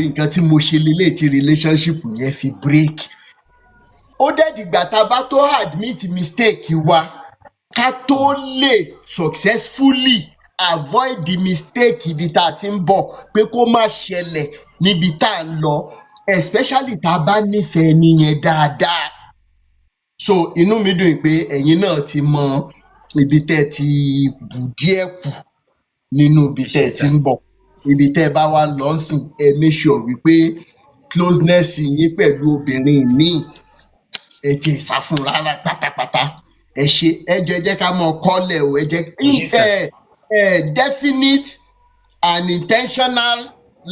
nǹkan tí mo ṣe leléyìí tí relationship yẹn fi break ó dẹ̀ dìgbà tá a bá tó admit mistake wa ká tó lè successfully avoid the mistake ibi tá a ti ń bọ̀ pé kó má ṣẹlẹ̀ níbi tá a ń lọ especially tá a bá nífẹ̀ẹ́ ẹni yẹn dáadáa so inú mi dùn pé ẹ̀yin náà ti mọ ibi tẹ́ ti bù díẹ̀ kù nínú ibi tẹ́ ti ń bọ̀ ibi tẹ́ bá wá lọ sìn ẹ make sure wípé closeness yín pẹ̀lú obìnrin míì ẹ jẹ́ ìsá fún rárá pátápátá ẹ ṣe ẹ jẹ́ ká mọ kọ́lẹ̀ o ẹ jẹ́ definite and intentional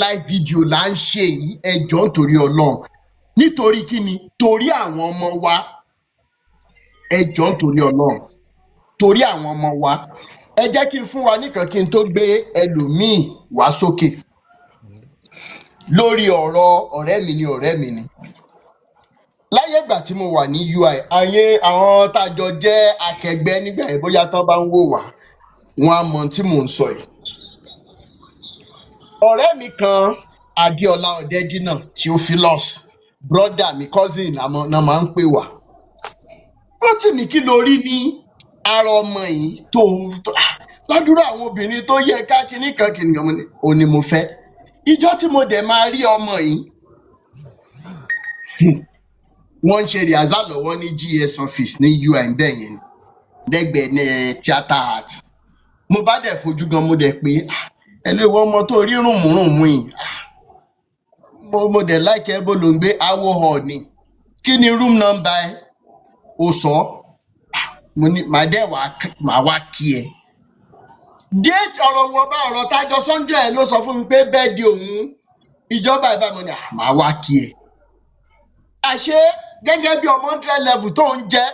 live video là ń ṣe yìí ẹ jọ̀ọ́ nítorí Ọlọ́run nítorí kíni torí àwọn ọmọ wa ẹ jọ̀ọ́ nítorí Ọlọ́run torí àwọn ọmọ wa ẹ jẹ́ kí n fún wa nìkan kí n tó gbé ẹlòmíì wá sókè lórí ọ̀rọ̀ ọ̀rẹ́ mi ni láyé ìgbà tí mo wà ní UI àwọn tájọ jẹ́ akẹgbẹ́ nígbà yẹn bóyá tán bá ń wò wá wọn á mọ tí mò ń sọ yìí ọ̀rẹ́ mi kan Adéọlá Ọdẹ́dínà Theophilus brother mi cousin náà máa ń pè wá Rótìmí kí ló rí ní ara ọmọ yìí tó ládùúrà àwọn obìnrin tó yẹ ká kinní kan ò ní mo fẹ́ ìjọ́ tí mo dẹ̀ máa rí ọmọ yìí wọ́n ń ṣe rìhásà lọ́wọ́ ní GS office ní UI bẹ́ẹ̀ yẹn lẹ́gbẹ̀ẹ́ ní theatre art mo bá dẹ̀ fojú gan mo dẹ̀ pé ẹlẹ́wọ̀ ọmọ tó rí rùnmùrùnmù yìí mo dẹ̀ láìkẹ́ bó ló ń gbé awo hall ni kí ni room number ẹ o sọ mo ní màá dẹ̀ wá kí ẹ déètì ọ̀rọ̀ wọn bá ọ̀rọ̀ tájọ Sunday ẹ ló sọ fún mi pé bẹ́ẹ̀ di òun ìjọba ìbámu ni màá wá kí ẹ àṣé gẹ́gẹ́ bí ọmọ 100 level tó ń jẹ́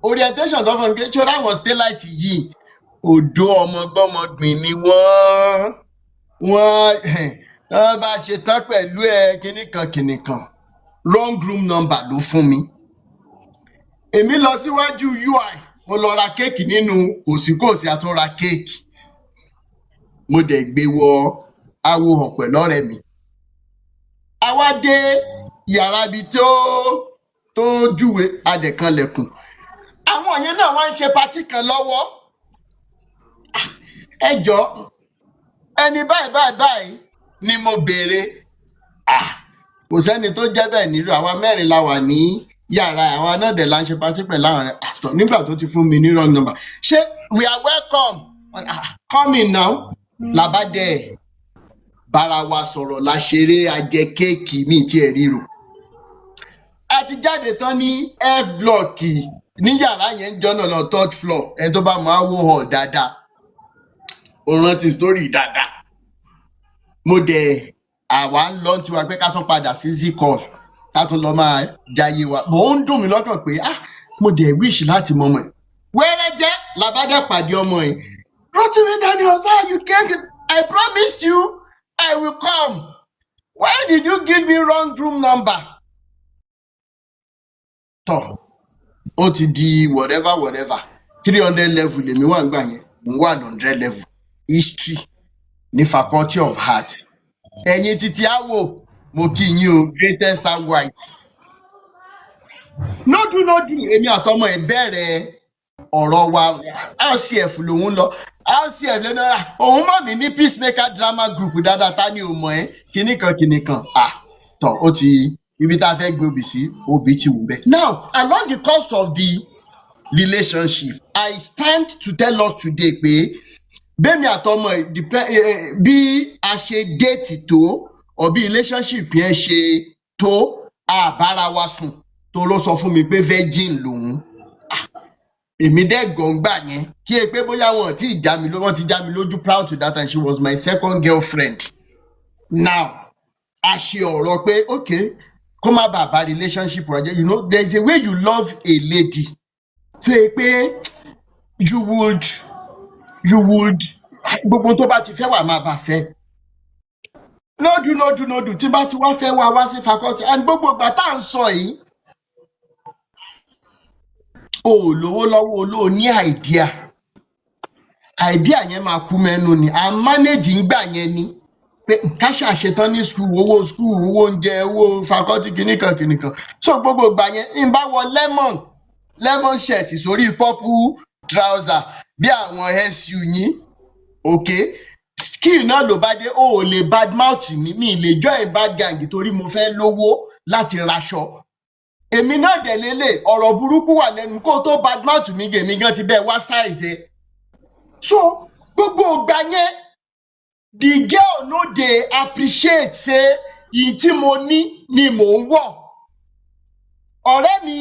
orientation tó fún mi pé ṣé ráwọn staylight yìí òdo ọmọgbọ́mọgbìn ni wọ́n bá ṣe tán pẹ̀lú ẹ kìnìkan wrong room number ló fún mi èmi lọ síwájú UI mo lọ ra kéèkì nínú kòsíkòsí àtúnra kéèkì mo dẹ̀ gbé wọ awohàn pẹ̀lú ọ̀rẹ́ mi a wá dé yàrá ibi tó júwe adẹ̀kanlẹ̀kùn àwọn yẹn náà wá ń ṣe patí kan lọ́wọ́ ẹ jọ̀ọ́ ẹni báyìí ni mo béèrè kò sẹ́ni tó jẹ́ bẹ́ẹ̀ nírú àwa mẹ́rin la wà ní yàrá àwa náà dẹ̀ la ń ṣe patí pẹ̀lú àwọn àtọ̀ nígbà tó ti fún mi ní wrong number ṣé we are welcome come in now làbádẹ́ bára wa sọ̀rọ̀ la ṣeré ajẹ kéèkì mi tí ẹ ríro a ti jáde tán ní F block ní yàrá yẹn ń jọ́nà lọ 3rd floor ẹni tó bá máa wò hàn dáadáa ó rántí story dáadáa mo dẹ̀ àwa ń lọ tiwa pé ká tún padà sí Z-Call ká tún lọ máa jayé wa bó ń dùn mí lọ́kàn pé mo dẹ̀ wish láti mọ ọmọ ẹ̀ wẹ́rẹ́ jẹ́ làbádẹ́ pàdé ọmọ ẹ̀ Rótìmí Daniel sir you came I promised you I will come why did you give me wrong room number tọ ó ti di whatever 300 level lèmi wà nígbà yẹn mo wà 100 level history ní faculty of art ẹ̀yin títí àwò mo kí yín o greatest white nódù èmi àtọmọ ẹ bẹ̀rẹ̀ ọ̀rọ̀ wa RCF lòun lọ RCF lẹ́nu òun mọ̀ mí ní peacemaker drama group dáadáa ta ni ò mọ̀ ẹ́ kìnnìkan tọ̀ ó ti ibi tá a fẹ́ gbé obì sí obì ti wù bẹ́ẹ̀. Now along the course of the relationship I stand to tell us today pé bẹ́ẹ̀ni àtọmọ bí a ṣe déètì tó or bí relationship yẹn ṣe tó àbára wa sùn tó ló sọ fún mi pé virgin lòun èmi dẹ́ gọ̀ǹgbà yẹn kí ẹ pé bóyá wọ́n ti já mi lójú proud to that and she was my second girlfriend. Now a ṣe ọ̀rọ̀ pé okay kó má bàa bá relationship wa jẹ́ there is a way you love a lady ṣe pé you would gbogbo tó bá ti fẹ́ wà máa bá fẹ́. No do tí bá ti wá fẹ́ wá sí faculty and gbogbo ìgbà tá à ń sọ yìí o ò lówó lọ́wọ́ olóò ní idea yẹn máa kú mẹ́nu ni à ń manage ń gbà yẹn ni pé ká ṣàṣetán ní school owó oúnjẹ owó faculty kìnnìkan so gbogbo ìgbà yẹn ń bá wọ lemon shirt sórí purple trouser bí àwọn SU yín okay skill náà ló bá dé o ò lè badmouth mi lè join bad gang torí mo fẹ́ lówó láti raṣọ èmi náà dẹ̀ lélẹ̀ ọ̀rọ̀ burúkú wà lẹ́nu kó tó badmouth mi gèmí gan ti bẹ́ẹ̀ wá size so gbogbo ìgbà yẹn the girl no dey appreciate say ìyí tí mo ní ni mò ń wọ̀ ọ̀rẹ́ mi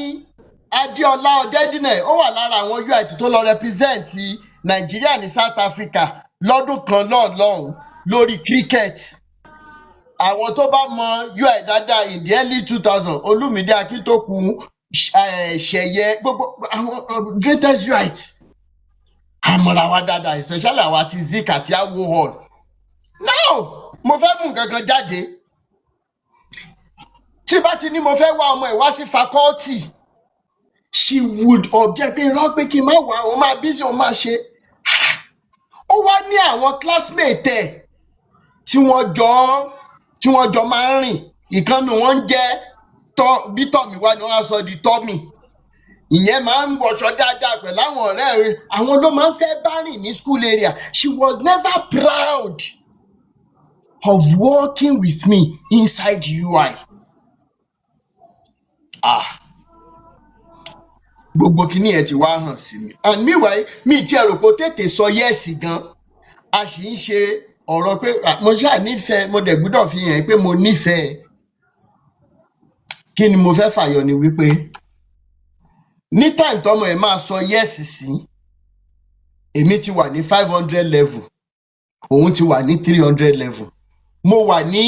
Adéọlá Ọdẹ́dínà ó wà lára àwọn UI tó lọ represent Nàìjíríà ní South Africa lọ́dún kan lọ́hùn lórí cricket àwọn tó bá mọ UI dáadáa in the early 2000 Olúmídé Akíntòkun Ṣẹ̀yẹ gbogbo àwọn greatest UIs àmọ́ra wa dáadáa especially àwa ti Zik àti Awo Hall now mo fẹ́ mú nǹkan kan jáde tí bá ti ní mo fẹ́ wá ọmọ ẹ̀ wá sí faculty she would object pé irọ́ pé kí n má wá òun máa busy òun máa ṣe ó wá ní àwọn classmate ẹ̀ tí wọ́n jọ máa ń rìn ìkànnì wọn ń jẹ́ bí Tọ́mì wá ni wọ́n á sọ di Tọ́mì ìyẹn máa ń wọṣọ dáadáa pẹ̀lú àwọn ọ̀rẹ́ rẹ̀ àwọn ló máa ń fẹ́ bá rìn ní school area she was never proud of working with me inside UI gbogbo kìíní ẹ̀ ti wá hàn sí mi and meanwhile mi ti ẹ̀rọ pé ó tètè sọ yẹ́ẹ̀sì gan a sì ń ṣe ọ̀rọ̀ pé mo ṣáà nífẹ̀ẹ́ mo dẹ̀ gbọ́dọ̀ fi hàn pé mo nífẹ̀ẹ́ kí ni mo fẹ́ fàyọ ni wípé ní time tọ́mọ ẹ̀ máa sọ yẹ́ẹ̀sì sí èmi ti wà ní 500 level òun ti wà ní 300 level mo wà ní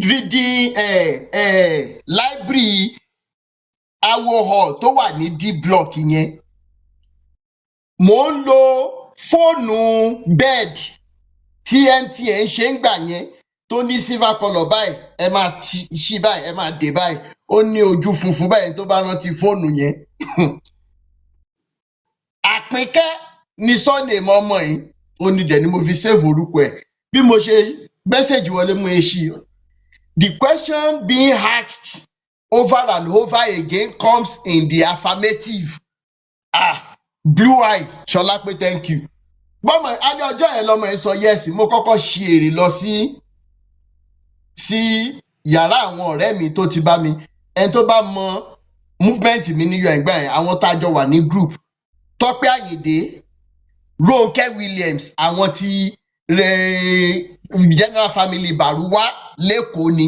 reading library Awo Hall tó wà ní D block yẹn mo ń lo fóònù bed tí MTN ṣe ń gbà yẹn tó ní silver colour báyìí ẹ máa ṣí báyìí ẹ máa dé báyìí ó ní ojú funfun báyìí tó bá rántí fóònù yẹn Àpínkẹ́ ní surname ọmọ yìí ó ní dẹ̀ ni mo fi save orúkọ ẹ̀ bí mo ṣe message wọlé mú eṣí the question being asked over and over again comes in the affirmative blue eye Ṣọlá pé thank you bọ́mọ alẹ́ ọjọ́ yẹn lọ́mọ yẹn sọ yes mo kọ́kọ́ ṣe èrè lọ sí yàrá àwọn ọ̀rẹ́ mi tó ti bá mi ẹni tó bá mọ movement mi ní UN gbà yẹn àwọn tájọ wà ní group Tọ́pẹ́ Àyìndé Rónkẹ́ Williams àwọn ti general family Bàrúwá lẹ́kọ̀ọ́ ni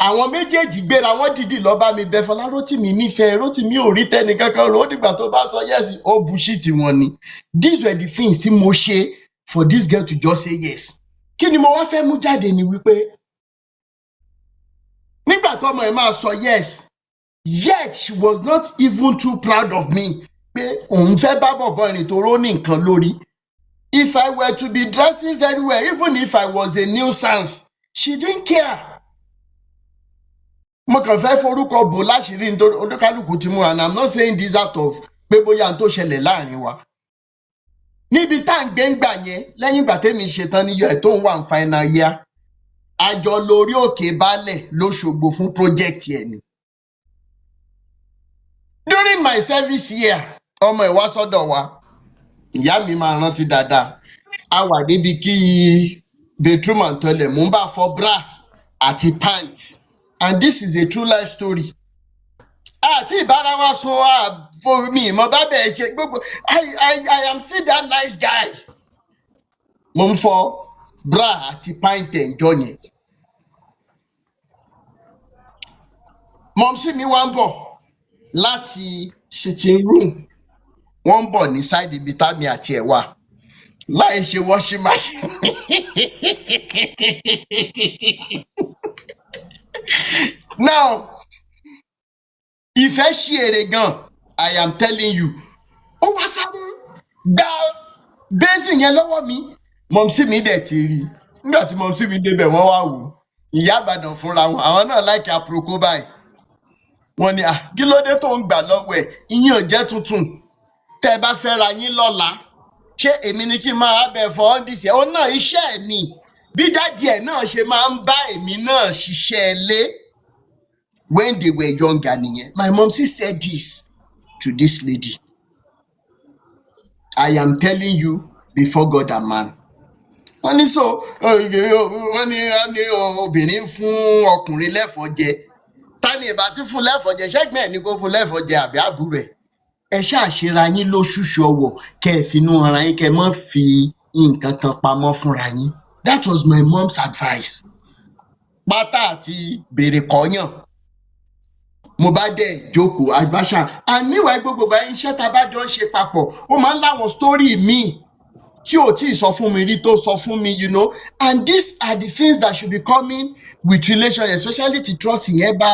àwọn méjèèjì gbéra wọn dìdì lọ bá mi bẹ Fọlá Rótìmí nífẹ̀ẹ́ Rótìmí ò rí tẹnì kankan rò ó dìgbà tó bá sọ yes ó bullshit wọn ni these were the things tí mo ṣe for this girl to just say yes kí ni mo wá fẹ́ mú jáde ni wípé nígbà tó ọmọ ẹ̀ máa sọ yes yet she was not even too proud of me pé òun fẹ́ bá bọ̀bọ̀ ìrìn tó ró ní nǹkan lórí if I were to be dressing very well even if I was a nuisance she didn't care. Mo kàn fẹ́ forúkọ bò láṣìírí nítorí olúkálùkù ti mú and I'm not saying this out of pé bóyá n tó ṣẹlẹ̀ láàrin wa. Níbi tá à ń gbé ń gbà yẹn lẹ́yìn ìgbà tẹ́mi ṣetán níyọ ẹ̀ tó ń wà ní final year àjọ lórí òkè Baálẹ̀ l'Óṣogbo fún project ẹ̀ ni. During my service year ọmọ ẹ̀ wá sọ́dọ̀ wa ìyá mi máa rántí dáadáa a wà níbi kí bedroom and toilet mò ń bá fọ bra àti pant. And this is a true life story. Àti ìbára wa sun for me, mo bá bẹ̀rẹ̀ ṣe gbogbo I am still that nice guy. Mo ń fọ bra àti pint ẹ̀njọ́ yẹn. Mọ̀mísí mi wá ń bọ̀ láti sitting room. Wọ́n ń bọ̀ ní side ibi támi àti ẹ̀ wà. Láì ṣe washing machine. Now, ìfẹ́ ṣí èrè gan, I am telling you. Ó wá sáré gba bẹ́sìn yẹn lọ́wọ́ mi, mọ̀mísí mi dẹ̀ ti rí i. Nígbà tí mọ̀mísí mi débẹ̀ wọ́n wá wò ó. Ìyá Ìbàdàn fúnra wọn, àwọn náà láìkí àpòròkó báyìí. Wọ́n ní kí ló dé tó ń gbà lọ́wọ́ ẹ̀, ìyẹn ò jẹ́ tuntun. Tẹ́ ẹ bá fẹ́ ra yín lọ́la, ṣé èmi ni kí n máa bẹ̀ fọ́ ọ́ndìsì ẹ̀? Ó náà iṣẹ́ mi. Bí dádì ẹ̀ náà ṣe máa ń bá èmi náà ṣiṣẹ́ ilé when they were younger nìyẹn. My mom said this to this lady. I am telling you before God and man. Wọ́n ní so wọ́n ní obìnrin fún ọkùnrin lẹ́fọ̀ọ́ jẹ. Ta ni ìbá ti fún lẹ́fọ̀ọ́ jẹ? Ṣẹ́gbẹ́ ẹ̀ ní kó fún lẹ́fọ̀ọ́ jẹ àbí àbúrò ẹ̀? Ẹ ṣáà ṣera yín lóṣooṣù ọwọ̀ kẹ́ ẹ finú ara yín kẹ́ ẹ má fi nǹkan kan pamọ́ fúnra yín. That was my mom's advice. Pátá àti bèrè kọ́yàn. Mo bá dẹ̀ jókòó àgbàṣà. Àníwá gbogbo bá iṣẹ́ tá a bá jọ ń ṣe papọ̀, ó máa ń láwọn story míì tí ò tí ì sọ fún mi rí tó sọ fún mi, you know. And these are the things that should be coming with relation, especially tí trust yẹn bá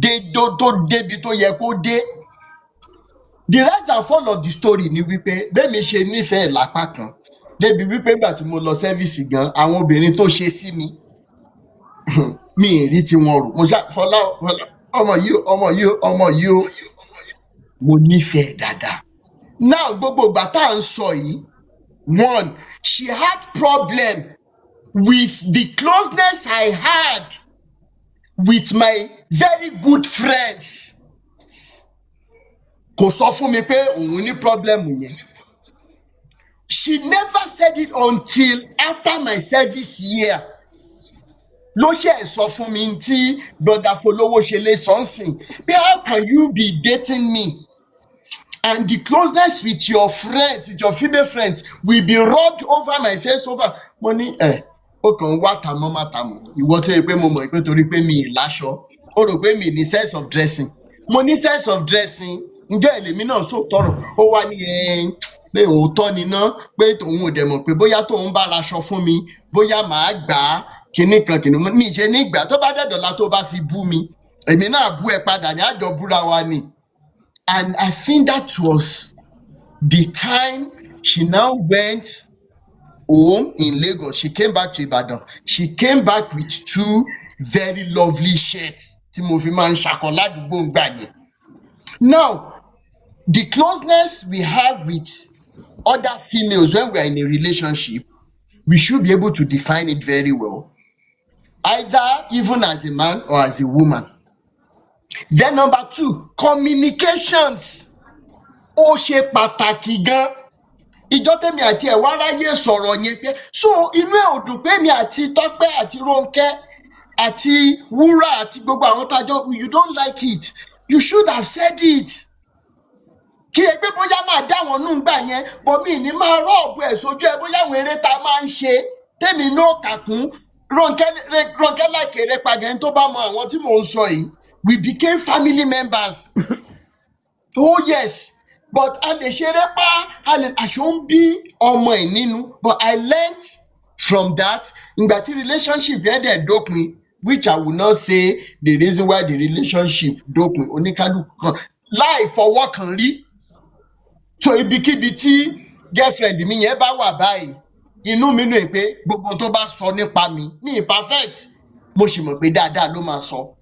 dé tó débi tó yẹ kó dé. The rise and fall of the story ni wípé bẹ́ẹ̀mi ṣe nífẹ̀ẹ́ lápá kan débi wípé ìgbà tí mo lọ sẹ́fíìsì gan, àwọn obìnrin tó ṣe sí mi mi ì rí tí wọ́n rò. Mo ṣá Fọlá ọmọ yìí ó mo nífẹ̀ẹ́ dáadáa. Now gbogbo ìgbà tá à ń sọ yìí, one, she had problem with the closeness I had with my very good friends. Kò sọ fún mi pé òun ní problem yẹn. She never said it until after my service year. Ló ṣe sọ fún mi tí brother Folowo ṣe lè sọ́nsìn pé how can you be dating me and the closeness with your friends, with your female friends, will be rubbed over my face over. Mo ní ó kàn ń wá tàmọ́ má tàmọ́. Ìwọ tó yẹ pé mo mọ̀ pé torí pé mi ì láṣọ, ó rò pé mi ní sense of dressing. Mo ní sense of dressing. Ǹjẹ́ èlèmi náà sọ tọrọ? Ó wá ní pé òótọ́ ni ná, pé tòun ò dẹ̀ mọ̀ pé bóyá tóun bá raṣọ fún mi, bóyá màá gbà á kìíní kan kìíní. Mi ṣe ní ìgbà tó bá dẹ̀dọ̀la tó bá fi bú mi, èmi náà bú ẹ padà ní àjọ búra wa ni. And I think that was the time she now went home in Lagos. She came back to Ibadan. She came back with 2 very lovely shirts tí mo fi máa ń ṣakọ ládùúgbò ń gbà yẹn. Now, the closeness we have with other females when we are in a relationship, we should be able to define it very well, either even as a man or as a woman. Then number 2, communications. Ó ṣe pàtàkì gan. Ìjọ́ tèmi àti ẹ̀ wá ráyè sọ̀rọ̀ yẹn pé so inú ẹ̀ ò dùn pé mi àti Tọ́pẹ́ àti Rónkẹ́ àti Wúrà àti gbogbo àwọn tájọ́, you don't like it. You should have said it. Kí ẹ pé bóyá máa dá wọn nù gbà yẹn, but mi ní máa rọ́ọ̀bù ẹ̀ sójú ẹ bóyá àwọn eré tá a máa ń ṣe tèmi náà kà kún. Rónkẹ́ láìkè eré padà ẹni tó bá mọ àwọn tí mò ń sọ yìí. We became family members. Oh yes, but a lè ṣeré pa, àṣọ ń bí ọmọ ẹ̀ nínú. But I learnt from that. Ìgbà tí relationship yẹn dẹ̀ dópin, which I will not say the reason why the relationship dópin, oníkálukú kan láì fọwọ́ kan rí. So ibikíbi tí girlfriend mi yẹn bá wà báyìí, inú mi nù pé gbogbo tó bá sọ nípa mi ní perfect, mo sì mọ̀ pé dáadáa ló máa sọ.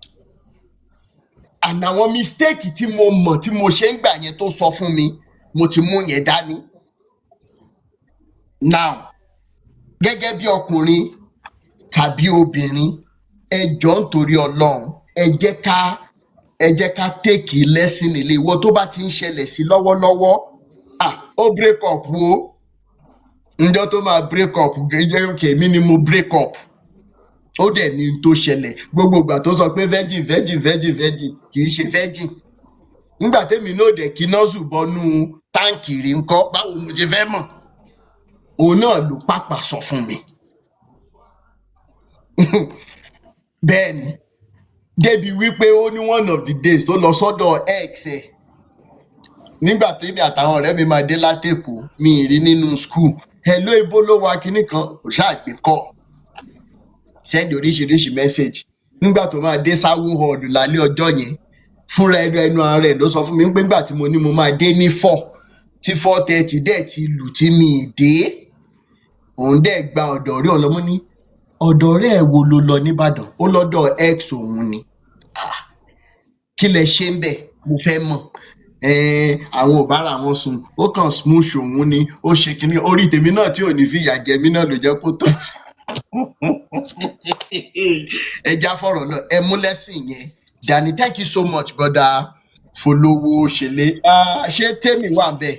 And àwọn mistake tí mo mọ̀ tí mo ṣe ń gbà yẹn tó sọ fún mi, mo ti mú yẹn dání. Now, gẹ́gẹ́ bí ọkùnrin tàbí obìnrin, ẹ jọ̀ọ́ nítorí Ọlọ́run, ẹ jẹ́ ká take lesson ilé. Ìwọ tó bá ti ń ṣẹlẹ̀ sí lọ́wọ́lọ́wọ́, ó break up wo. Ǹjọ́ tó máa break up, okay, mi ni mo break up. Ó dẹ̀ ní tó ṣẹlẹ̀. Gbogbo ìgbà tó sọ pé virgin kì í ṣe virgin. Nígbà tèmi náà dẹ̀ kí nọ́ọ̀sù bọ́nú táǹkì rí ńkọ́, báwo mo ṣe fẹ́ mọ̀? Òun náà ló pàpà sọ fún mi. Bẹ́ẹ̀ni, débi wípé ó ní one of the days tó lọ sọ́dọ̀ ex ẹ̀. Nígbà tèmi àtàwọn ọ̀rẹ́ mi máa dé látèkó, mi ì rí nínú school. Hello, ibo ló wà kíní kan, kò ṣáà gbé kọ́. Send oríṣiríṣi message. Nígbà tó máa dé Sáwó hall lálẹ́ ọjọ́ yẹn, fúnra ẹnu ara rẹ̀ ló sọ fún mi pé nígbà tí mo ní mo máa dé ní 4 tí 4:30 dẹ̀ ti lù tí mi ì dé òun dẹ̀ gba ọ̀dọ̀ ọ̀rẹ́ ọlọ́mọ ní ọ̀dọ̀ ọ̀rẹ́ ẹ̀ wo ló lọ nìbàdàn ó lọ́dọ̀ x òun ni kí lẹ ṣe ń bẹ̀ mo fẹ́ mọ̀ àwọn ò bára wọn sùn ó kàn smoosh òun ni ó ṣe kinní orí tèmi náà tí ò ní fi ìyà jẹ mí náà ló jẹ́ kó tó ẹja fọ̀rọ̀ náà ẹ mú lẹ́sìn yẹn Dani thank you so much brother Folowo Ṣẹlẹ ṣé Tèmi wà bẹ́ẹ̀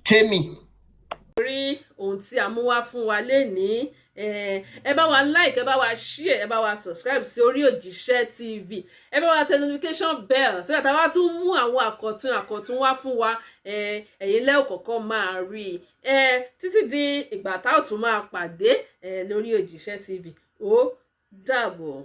Tèmi. rí ohun tí a mú wá fún wa lénìí ẹ bá wa like ẹ bá wa share ẹ bá wa subscribe sí Orí Òjíṣẹ́ TV ẹ bá wa tẹ notification bell sí àtàwọn bá tún mú àwọn àkọ̀tun wá fún wa ẹ̀yin lẹ́ ò kọ́kọ́ máa rí títí di ìgbà tá ò tún máa pàdé lórí Òjíṣẹ́ TV ó dàbọ̀.